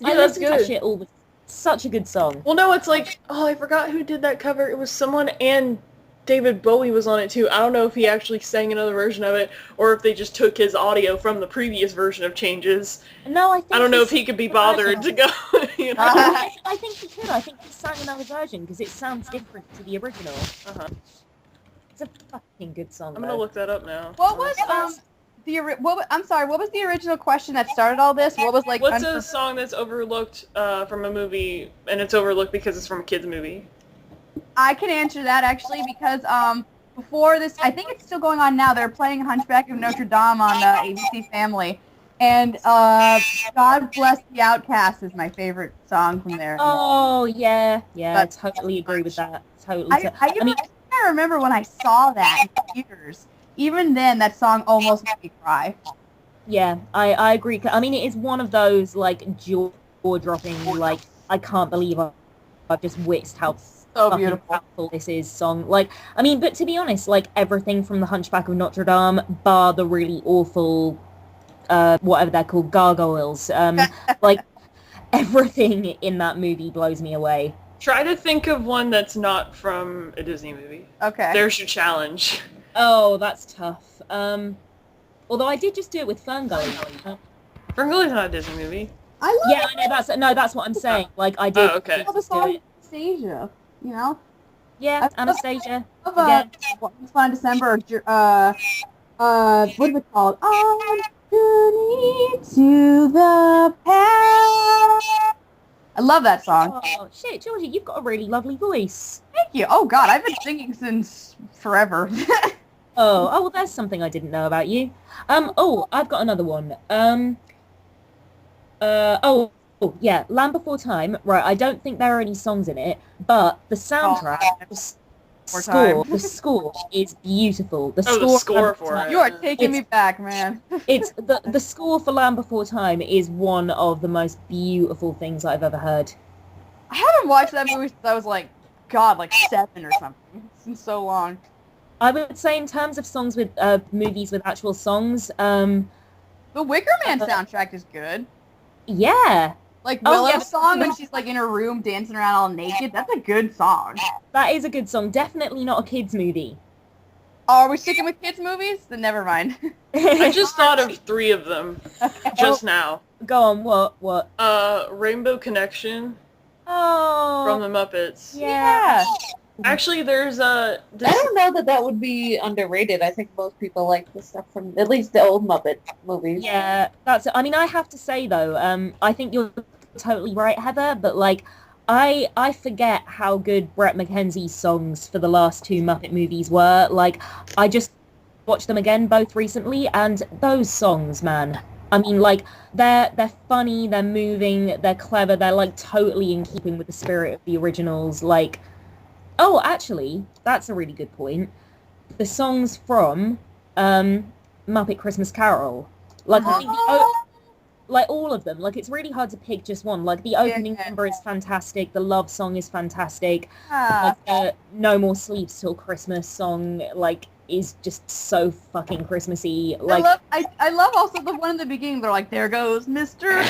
Yeah, I that's listen to that good. shit all the... Such a good song. Well, no, it's like, oh, I forgot who did that cover. It was someone, and David Bowie was on it too. I don't know if he actually sang another version of it, or if they just took his audio from the previous version of Changes. No, I think I don't know if he's- he could be bothered to go, you know? I think he could. I think he sang another version because it sounds different to the original. Uh-huh. It's a fucking good song. I'm gonna look that up now. What was I'm sorry, what was the original question that started all this? What was like What's a song that's overlooked from a movie, and it's overlooked because it's from a kid's movie? I can answer that actually because before this, I think it's still going on now. They're playing Hunchback of Notre Dame on ABC Family, and God Bless the Outcast is my favorite song from there. Oh yeah, That's- I totally agree with that. Totally. I mean, I remember when I saw that in theaters. Even then, that song almost made me cry. yeah, I agree. I mean, it is one of those like jaw-dropping, like I can't believe I've just witnessed how So fucking beautiful. powerful this is song. Like, I mean, but to be honest, like everything from the Hunchback of Notre Dame, bar the really awful, whatever they're called, gargoyles. Like everything in that movie blows me away. Try to think of one that's not from a Disney movie. Okay. There's your challenge. Oh, that's tough. Although I did just do it with Ferngully. Ferngully's not a Disney movie. I love Yeah, I know. That's what I'm saying. Like I did. Oh, okay. the just do song it. Anastasia. You know, Yeah, Anastasia. of Again. Once Upon a December. What is it called? On journey to the past. I love that song. Oh shit, Georgie, you've got a really lovely voice. Thank you. Oh God, I've been singing since forever. Oh, well, there's something I didn't know about you. Oh, I've got another one. Oh, yeah, Land Before Time. Right, I don't think there are any songs in it, but the soundtrack, the score is beautiful. The Oh, the score, score for it. You are taking me back, man. It's the score for Land Before Time is one of the most beautiful things I've ever heard. I haven't watched that movie since I was like, God, like 7 or something. It's been so long. I would say in terms of songs with movies with actual songs, The Wicker Man soundtrack is good. yeah, Like Oh, Willow's yeah. song when she's like in her room dancing around all naked. That's a good song. that is a good song. Definitely not a kids movie. Oh, are we sticking with kids movies? Then never mind. I just thought of 3 of them just now. Go on, what? Rainbow Connection Oh, from the Muppets. yeah. Actually, there's I don't know that would be underrated. I think most people like the stuff from at least the old Muppet movies. Yeah, I mean, I have to say though, I think you're totally right, Heather, but like, I forget how good Brett McKenzie's songs for the last two Muppet movies were. Like, I just watched them again both recently, and those songs, man. I mean, like, they're funny, they're moving, they're clever, they're like totally in keeping with the spirit of the originals. Like, oh, actually, that's a really good point. The songs from Muppet Christmas Carol, like I think like all of them. Like it's really hard to pick just one. Like the opening number is fantastic. The love song is fantastic. Like the No More Sleeps Till Christmas song, like is just so fucking Christmassy. Like I love also the one in the beginning. They're like, there goes Mr.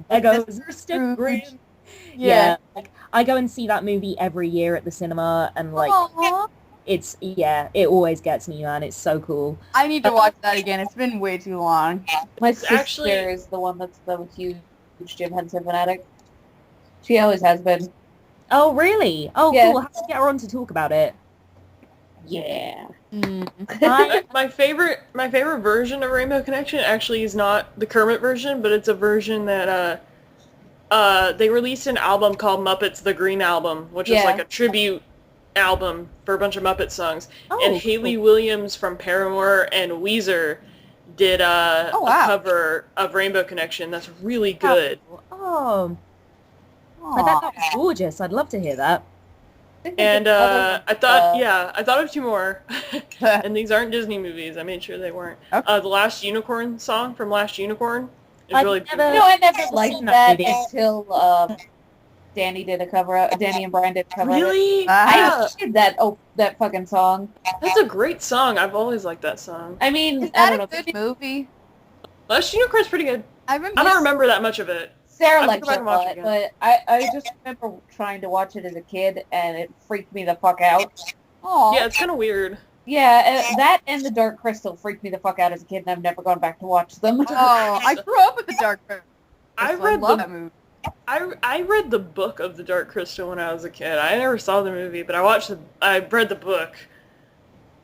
there goes Mr. Green. Yeah. Like I go and see that movie every year at the cinema, and like Aww. it always gets me, man. It's so cool. I need to watch that again. It's been way too long. My sister actually- is the one that's the huge Jim Henson fanatic. She always has been. Oh, really? Oh, Yeah. cool. How to get her on to talk about it? Yeah. my favorite version of Rainbow Connection actually is not the Kermit version, but it's a version that they released an album called Muppets The Green Album, which is like a tribute album for a bunch of Muppet songs. Oh, and Haley Williams from Paramore and Weezer did a cover of Rainbow Connection that's really good. Oh. I bet that was gorgeous. I'd love to hear that. And I thought of two more, and these aren't Disney movies. I made sure they weren't. Okay. The Last Unicorn song from Last Unicorn is I've really never- No, I never I've liked seen that that movie. until Danny did a cover of Danny and Brian did a cover of it. Really? I hated that fucking song. That's a great song. I've always liked that song. I mean, Is I that don't a know. good movie? Last Unicorn's pretty good. I I don't remember that much of it. Sarah I have to liked go back it and a watch lot, it but I just remember trying to watch it as a kid, and it freaked me the fuck out. Aw. Yeah, it's kind of weird. Yeah, that and The Dark Crystal freaked me the fuck out as a kid, and I've never gone back to watch them. Oh, I grew up with the Dark Crystal. I read love the that movie. I read the book of The Dark Crystal when I was a kid. I never saw the movie, but I read the book.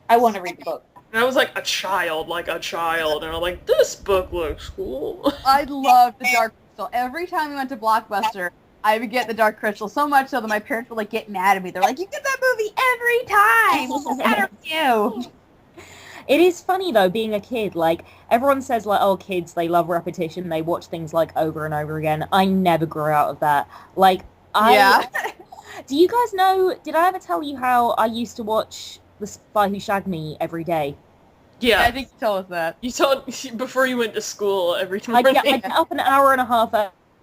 I want to read the book. And I was like a child, and I'm like, this book looks cool. I loved the Dark Crystal. Every time we went to Blockbuster, I would get the Dark Crystal, so much so that my parents would like get mad at me. They're like, you get that movie every time. What's the matter with you? It is funny though, being a kid. Like everyone says, like, oh, kids, they love repetition. They watch things like over and over again. I never grew out of that. Like, do you guys know? Did I ever tell you how I used to watch The Spy Who Shagged Me every day? Yeah, I think you told us that. you told before you went to school every I'd morning. get up an hour and a half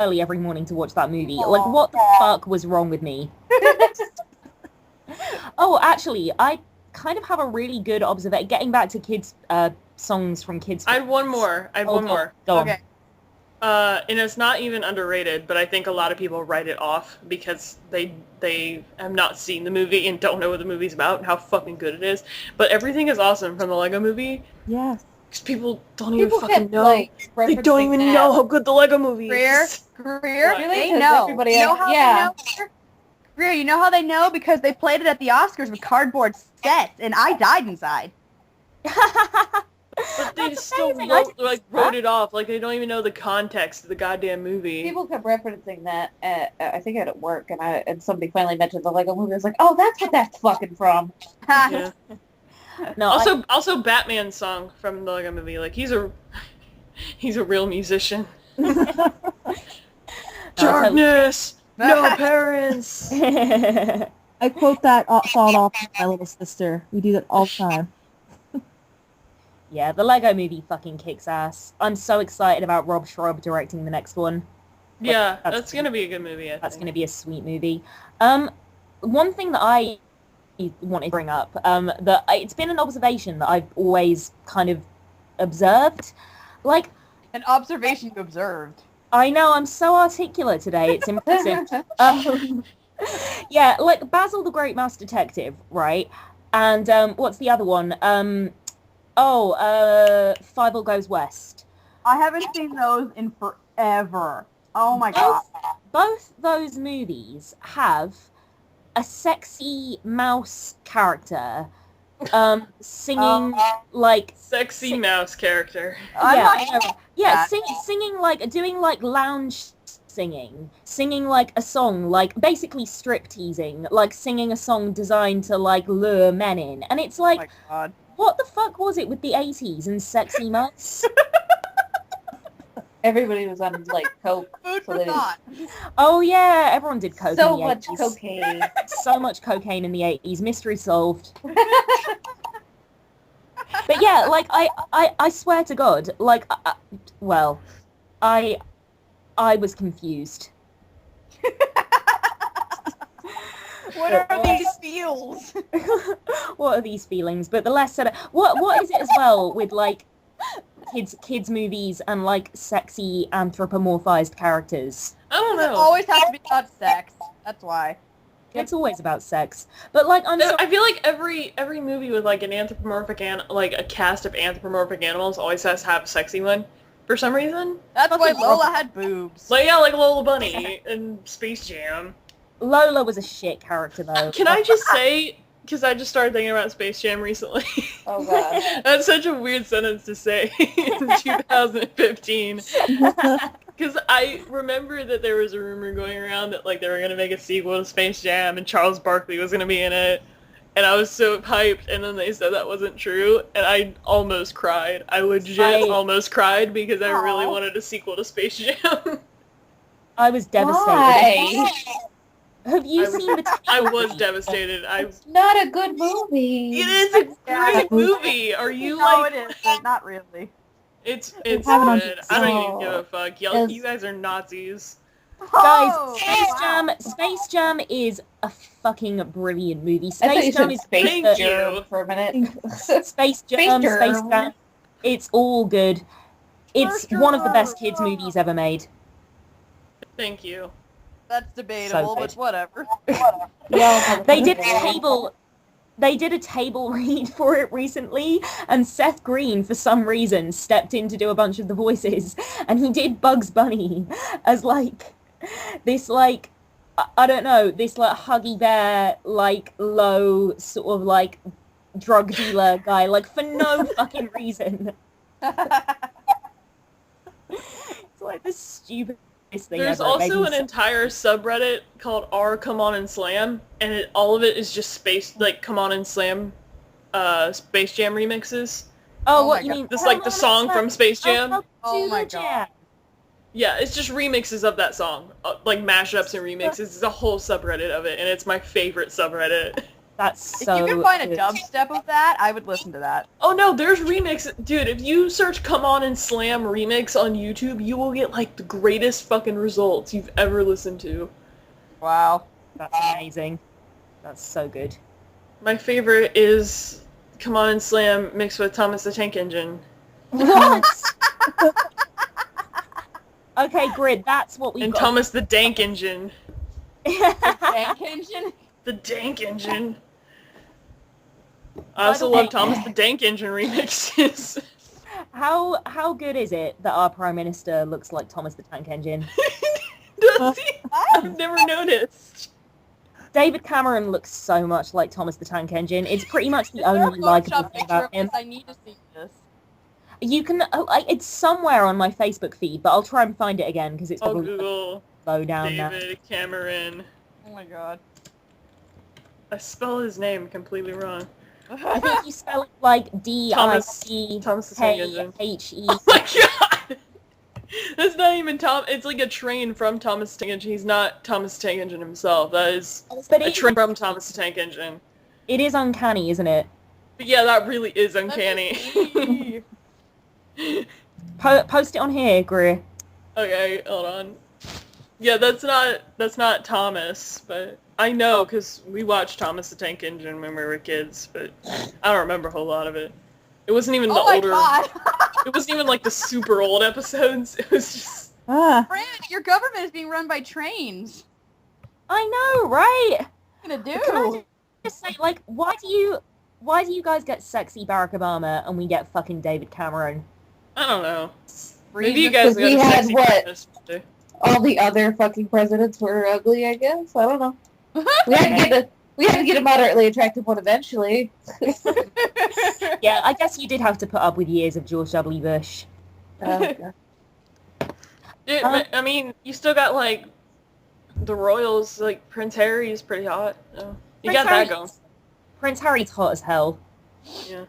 early every morning to watch that movie. Like, what the fuck was wrong with me? Oh, actually, I kind of have a really good observation. Getting back to kids' songs from kids. I had one more. Go on. Okay. And it's not even underrated, but I think a lot of people write it off because they have not seen the movie and don't know what the movie's about and how fucking good it is. But Everything is Awesome from the Lego Movie, Yes. because people don't even People fucking kept, know. like, They don't even referencing know that. how good the Lego Movie Greer, is. Greer, What? Really? they 'Cause know. everybody You know else- how yeah. they know? Greer, you know how they know? Because they played it at the Oscars with cardboard sets, and I died inside. But they That's still amazing. I didn't wrote it off. Like, they don't even know the context of the goddamn movie. People kept referencing that, I think at work, and somebody finally mentioned the Lego Movie. I was like, oh, that's what that's fucking from. Yeah. No, Also Batman's song from the Lego Movie. Like, he's a real musician. Darkness! No parents! I quote that song off to my little sister. We do that all the time. Yeah, the Lego Movie fucking kicks ass. I'm so excited about Rob Schrub directing the next one. Yeah, That's that's gonna be a good movie, I That's think. going to be a sweet movie. One thing that I wanted to bring up, that it's been an observation that I've always kind of observed. Like, An observation you observed. I know I'm so articulate today. It's impressive. Yeah, like Basil the Great Mouse Detective, right? And what's the other one? Five All Goes West. I haven't seen those in forever. Oh my god. Both those movies have a sexy mouse character singing like Sexy mouse character. singing like doing like lounge singing like a song, like basically strip teasing, like singing a song designed to like lure men in, and it's Oh like, my god. what the fuck was it with the 80s and sexy mouse? Everybody was on like coke. Food So for they- thought. Oh yeah, everyone did coke So in the much 80s. cocaine. So much cocaine in the 80s. Mystery solved. But yeah, like I swear to God, like, I was confused. What are these feels? What are these feelings? But the less said, what is it as well with like kids movies and like sexy anthropomorphized characters? I don't It know. always has to be about sex. That's why. It's always about sex. But like, I'm sorry. I feel like every movie with like an like a cast of anthropomorphic animals always has to have a sexy one for some reason. That's why Fucking Lola had boobs. Like yeah, like Lola Bunny and Space Jam. Lola was a shit character though. Can I just say, because I just started thinking about Space Jam recently. Oh god. That's such a weird sentence to say in 2015. Because I remember that there was a rumor going around that like they were gonna make a sequel to Space Jam and Charles Barkley was gonna be in it, and I was so hyped. And then they said that wasn't true, and I almost cried. I legit almost cried because I really wanted a sequel to Space Jam. I was devastated. Why? Have you I was- seen the? I was devastated. Not a good movie. It is a Yeah. great movie. Are you No, like? it isn't. Not really. It's have it on good. I don't even Oh. give a fuck. Yes. You guys are Nazis. Guys, Oh, wow. Space Jam is a fucking brilliant movie. I thought you Space Jam said is Space Thank the- you. Jam for a minute. Space Jam, Space Space Jam. Jam. It's all good. It's Space one of the Jam. best kids movies ever made. Thank you. That's debatable, but good. whatever. Yeah, They did a table read for it recently, and Seth Green, for some reason, stepped in to do a bunch of the voices, and he did Bugs Bunny as like this like I don't know, this like huggy bear, like low sort of like drug dealer guy, like for no fucking reason. It's like the stupidest thing There's ever. It made also me an so- entire subreddit called R Come On and Slam, and all of it is just space like Come On and Slam, Space Jam remixes. Oh, Oh what my you God. mean? Just like the song from Space Jam. Oh my Jam. God. Yeah, it's just remixes of that song, like mashups and remixes. It's a whole subreddit of it, and it's my favorite subreddit. That's If so you can find a good. dubstep of that, I would listen to that. Oh no, there's remix, dude. If you search "Come On and Slam" remix on YouTube, you will get like the greatest fucking results you've ever listened to. Wow. That's amazing. That's so good. My favorite is "Come On and Slam" mixed with Thomas the Tank Engine. What? Okay, Grid, that's what we And got. Thomas the Dank Engine. Tank engine? The Dank Engine. I also love Thomas the Dank Engine remixes. How good is it that our Prime Minister looks like Thomas the Tank Engine? Does he? I've never noticed. David Cameron looks so much like Thomas the Tank Engine. It's pretty much the Is there a only likable Photoshop thing picture about of him. this? I need to see this. You can, it's somewhere on my Facebook feed, but I'll try and find it again because it's I'll probably Google low down now. David Cameron. Oh my god. I spell his name completely wrong. I think you spell it like Thomas the Tank Engine. D-I-C-H-E. Oh my god! That's not even Tom. It's like a train from Thomas the Tank Engine. He's not Thomas the Tank Engine himself. That is But a train from Thomas the Tank Engine. it is uncanny, isn't it? But yeah, that really is Let me uncanny. see. Post it on here, Greer. Okay, hold on. Yeah, that's not Thomas, but I know because we watched Thomas the Tank Engine when we were kids, but I don't remember a whole lot of it. It wasn't even the Oh my older. god. It wasn't even like the super old episodes. It was just. Ah, Fran, your government is being run by trains. I know, right? What are you Can gonna do? I just say, like, why do you guys get sexy Barack Obama and we get fucking David Cameron? I don't know. Reason- Maybe you guys Because we got a had sexy what? Prime Minister. All the other fucking presidents were ugly, I guess. I don't know. We had to get a moderately attractive one eventually. Yeah, I guess you did have to put up with years of George W. Bush. God. Dude, I mean, you still got like the royals. Like Prince Harry is pretty hot. You Prince got that Harry's- going. Prince Harry's hot as hell. Yeah.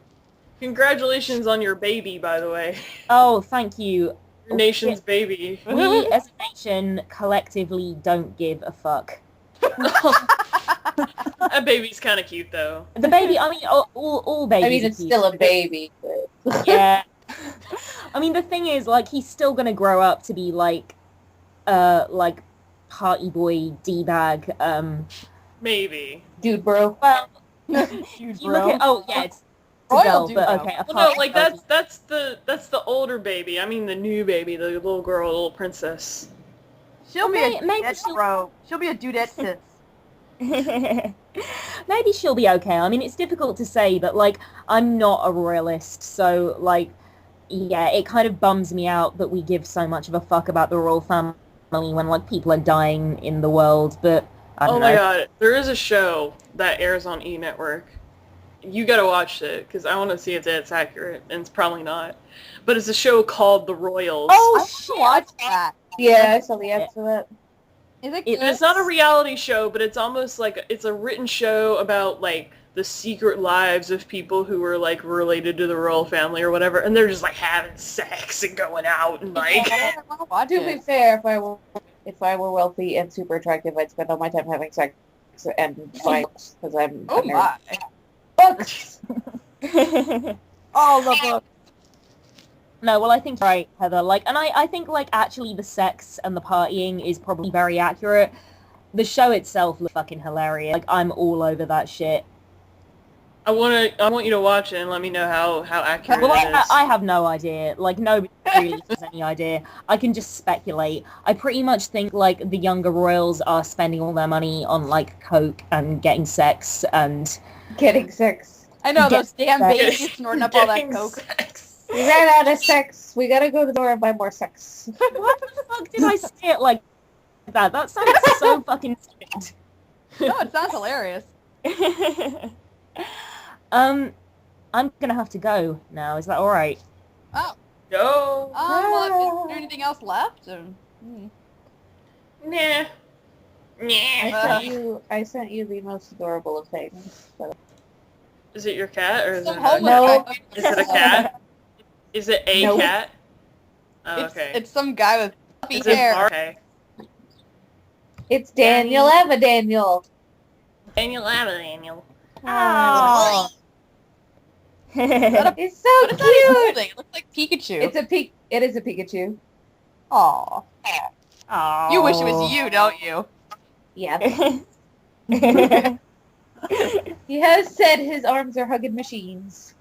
Congratulations on your baby, by the way. Oh, thank you. Your nation's baby. We, as a nation, collectively don't give a fuck. That baby's kind of cute, though. The baby, I mean, all babies. I mean, are it's cute. still a baby. But... Yeah. I mean, the thing is, like, he's still gonna grow up to be like party boy d-bag. Maybe. Dude, bro. Well, Dude, you bro. look at it's a Royal girl, dude, but though. okay. a Well, no, party like girl. that's the older baby. I mean, the new baby, the little girl, the little princess. She'll be Maybe a dudette, she'll- bro. She'll be a dudette sis. Maybe she'll be okay. I mean, it's difficult to say, but like, I'm not a royalist, so like, yeah, it kind of bums me out that we give so much of a fuck about the royal family when like people are dying in the world. But I don't Oh know. my god, there is a show that airs on E! Network. You gotta watch it, because I want to see if it's accurate, and it's probably not. But it's a show called The Royals. Oh I shit! watch that. Yeah, I saw the episode of that. Is it It- And it's not a reality show, but it's almost like it's a written show about like the secret lives of people who were like related to the royal family or whatever, and they're just like having sex and going out and like Watch To be it. fair, if I were wealthy and super attractive, I'd spend all my time having sex and fights because I'm Oh a nerd. my. Books. All the books. No, well, I think you're right, Heather. Like, and I think like actually the sex and the partying is probably very accurate. The show itself looks fucking hilarious. Like, I'm all over that shit. I want you to watch it and let me know how accurate Well, it is. I have no idea. Like, nobody really has any idea. I can just speculate. I pretty much think, like, the younger royals are spending all their money on, like, coke and getting sex and... Getting sex. I know, those Get damn sex. babies snorting up all that Getting coke. sex. We ran out of sex. We gotta go to the door and buy more sex. Why the fuck did I say it like that? That sounds so fucking stupid. No, it sounds hilarious. I'm gonna have to go now. Is that alright? Oh, No. well, is there anything else left? Nah. Nah. I sent you the most adorable of things. So. Is it your cat or is it Some a homeless No. guy. Is it a cat? Is it a Nope. cat? Oh, okay. It's some guy with fluffy Is it hair. okay. It's Daniel Daniel. Daniel Daniel. Oh. It's so What is that cute. holding? It looks like Pikachu. It is a Pikachu. Aw. Oh. You wish it was you, don't you? Yeah. He has said his arms are hugging machines.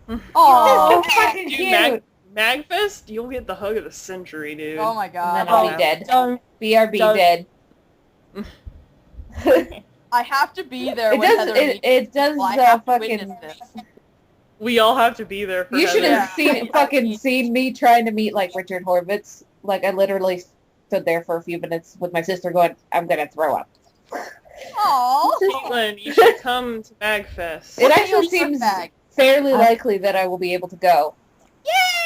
Aw. So fucking Dude, cute. Magfest, you'll get the hug of the century, dude. Oh my And god. then I'll Oh. be dead. Don't. BRB Don't- dead. I have to be there It when does. Heather meets It does. people. I have to Fucking. witness this. We all have to be there for You should Heather. have seen me trying to meet like Richard Horvitz. Like I literally stood there for a few minutes with my sister going, "I'm gonna throw up." Aw. Caitlin, you should come to Magfest. It actually What's your seems bag? fairly likely that I will be able to go.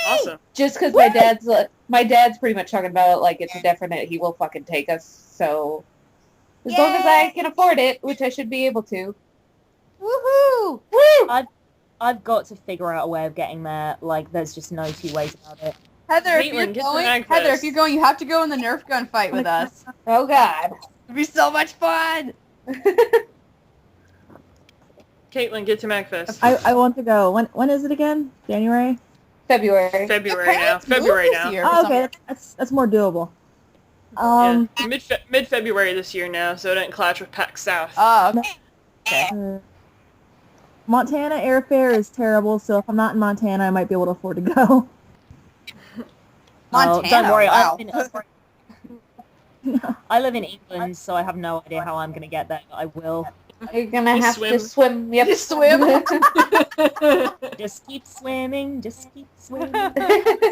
Awesome. Just because my dad's pretty much talking about it like it's a definite he will fucking take us. So as long as I can afford it, which I should be able to. Woohoo! I've got to figure out a way of getting there. Like, there's just no two ways about it. Heather, if Caitlin, you're get to going, Magfest. Heather, if you're going, you have to go in the Nerf gun fight with us. Oh God. It'd be so much fun. Caitlin, get to Magfest. I want to go. When is it again? January? February. February now. Parents moved February this now. year for Oh, some okay, that's more doable. Yeah. Mid-February this year now, so it doesn't clash with PAX South. Oh, okay. Montana airfare is terrible, so if I'm not in Montana, I might be able to afford to go. Montana. Don't worry. Wow. I live in England, so I have no idea how I'm going to get there. But I will. You're gonna Just have swim. to swim. Yep. Just swim. Just keep swimming. Just keep swimming.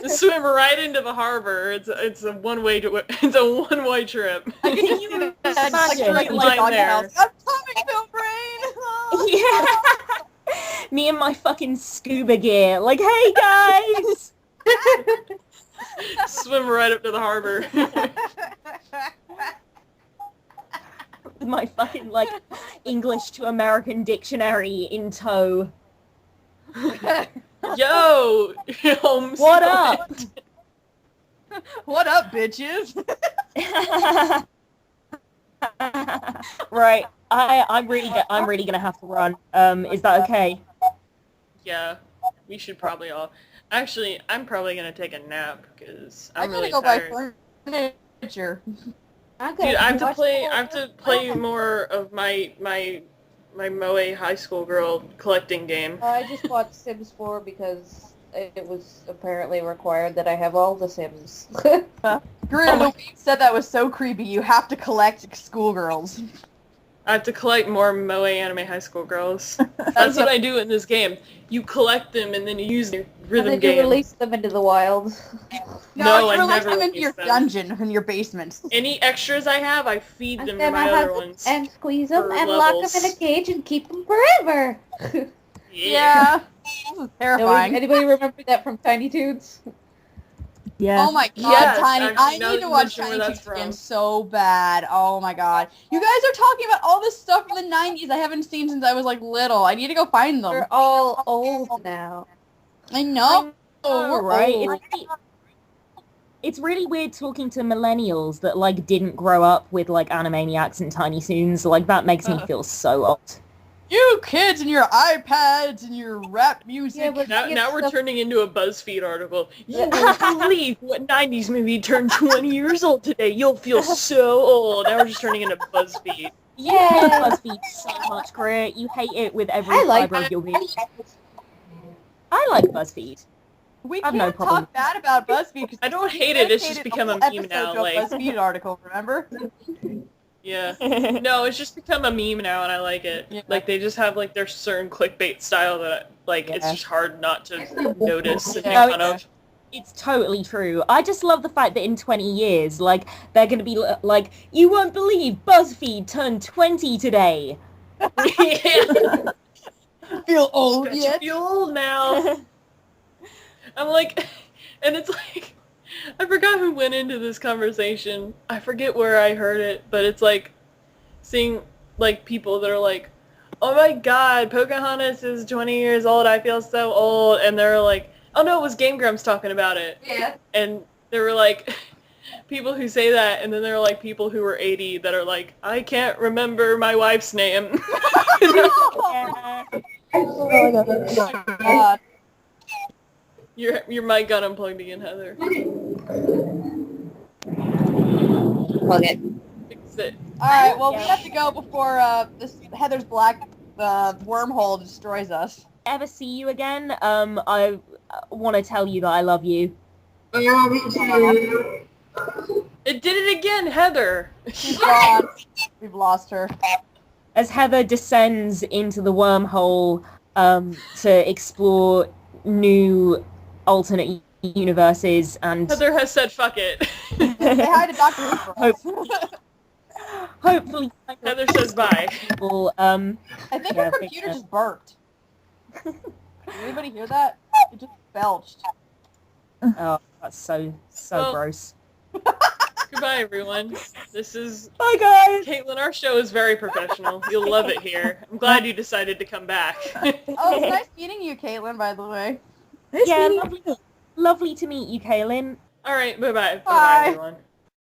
Just swim right into the harbor. It's a one-way trip. I can you imagine Imagine. straight Line line there. house. I'm coming, Bill Brain. Yeah. Me and my fucking scuba gear. Like, hey guys. Swim right up to the harbor. With my fucking like English to American dictionary in tow. Yo, Holmes. What up? What up, bitches? Right. I'm really gonna have to run. Is that okay? Yeah, we should probably all. Actually, I'm probably gonna take a nap because I I'm gotta really go buy tired. furniture. Okay. Dude, I have to play more of my Moe high school girl collecting game. I just bought Sims 4 because it was apparently required that I have all the Sims. Greer, Oh the my- way you said that was so creepy. You have to collect schoolgirls. I have to collect more Moe anime high school girls. That's what I do in this game. You collect them and then you use the And rhythm then you game. release them into the wild. No, you I release never them into release your them. dungeon in your basement. Any extras I have, I feed And them to then I my have other them ones. and squeeze them for and lock levels. them in a cage and keep them forever. Yeah. This is terrifying. Anybody remember that from Tiny Toons? Yeah. Oh my god, Yes, Tiny! actually, I now need that to you watch mention where Tiny that's Toons again from. so bad. Oh my god. You guys are talking about all this stuff from the 90s I haven't seen since I was like little. I need to go find them. We're all old now. I know. Oh, We're right. old. It's really weird talking to millennials that like didn't grow up with like Animaniacs and Tiny Toons. Like that makes me feel so old. You kids and your iPads and your rap music. Yeah, but Now we're stuff- turning into a BuzzFeed article. You won't believe what 90s movie turned 20 years old today. You'll feel so old. Now we're just turning into BuzzFeed. You hate BuzzFeed so much, Greer. You hate it with every I like fiber of your being. I like BuzzFeed. We I've can't no problem. talk bad about BuzzFeed because I don't hate it. It's just become a meme now. Like, BuzzFeed article, remember? yeah. No, it's just become a meme now, and I like it. Yeah. Like they just have like their certain clickbait style that like it's Yeah. just hard not to notice and make Yeah. fun of. It's totally true. I just love the fact that in 20 years, like, they're going to be like, you won't believe BuzzFeed turned 20 today. Yeah. Feel old Bet you yet? feel old now. I'm like, and it's like, I forgot who went into this conversation. I forget where I heard it, but it's like seeing like people that are like, oh my god, Pocahontas is 20 years old, I feel so old. And they're like, oh no, it was Game Grumps talking about it. Yeah. And there were like people who say that, and then there are like people who are 80 that are like, I can't remember my wife's name. Yeah. God. Your mic got unplugged again, Heather. Plug it. Fix it. Alright, well, we Yeah. have to go before this Heather's black wormhole destroys us. Ever see you again, I want to tell you that I love you. It did it again, Heather. She's gone. We've lost her. As Heather descends into the wormhole to explore new alternate universes and Heather has said fuck it. Say hi to Dr. Hooper. hopefully find Heather says bye. people, I think Yeah, her I think computer so. just burped. Did anybody hear that? It just belched. oh, that's so Well- gross. Goodbye, everyone. This is Bye guys! Caitlin. Our show is very professional. You'll love it here. I'm glad you decided to come back. Oh, it's nice meeting you, Caitlin, by the way. Nice Yeah, meeting you. lovely to meet you, Kaylin. All right, bye-bye. Bye. Bye-bye, everyone.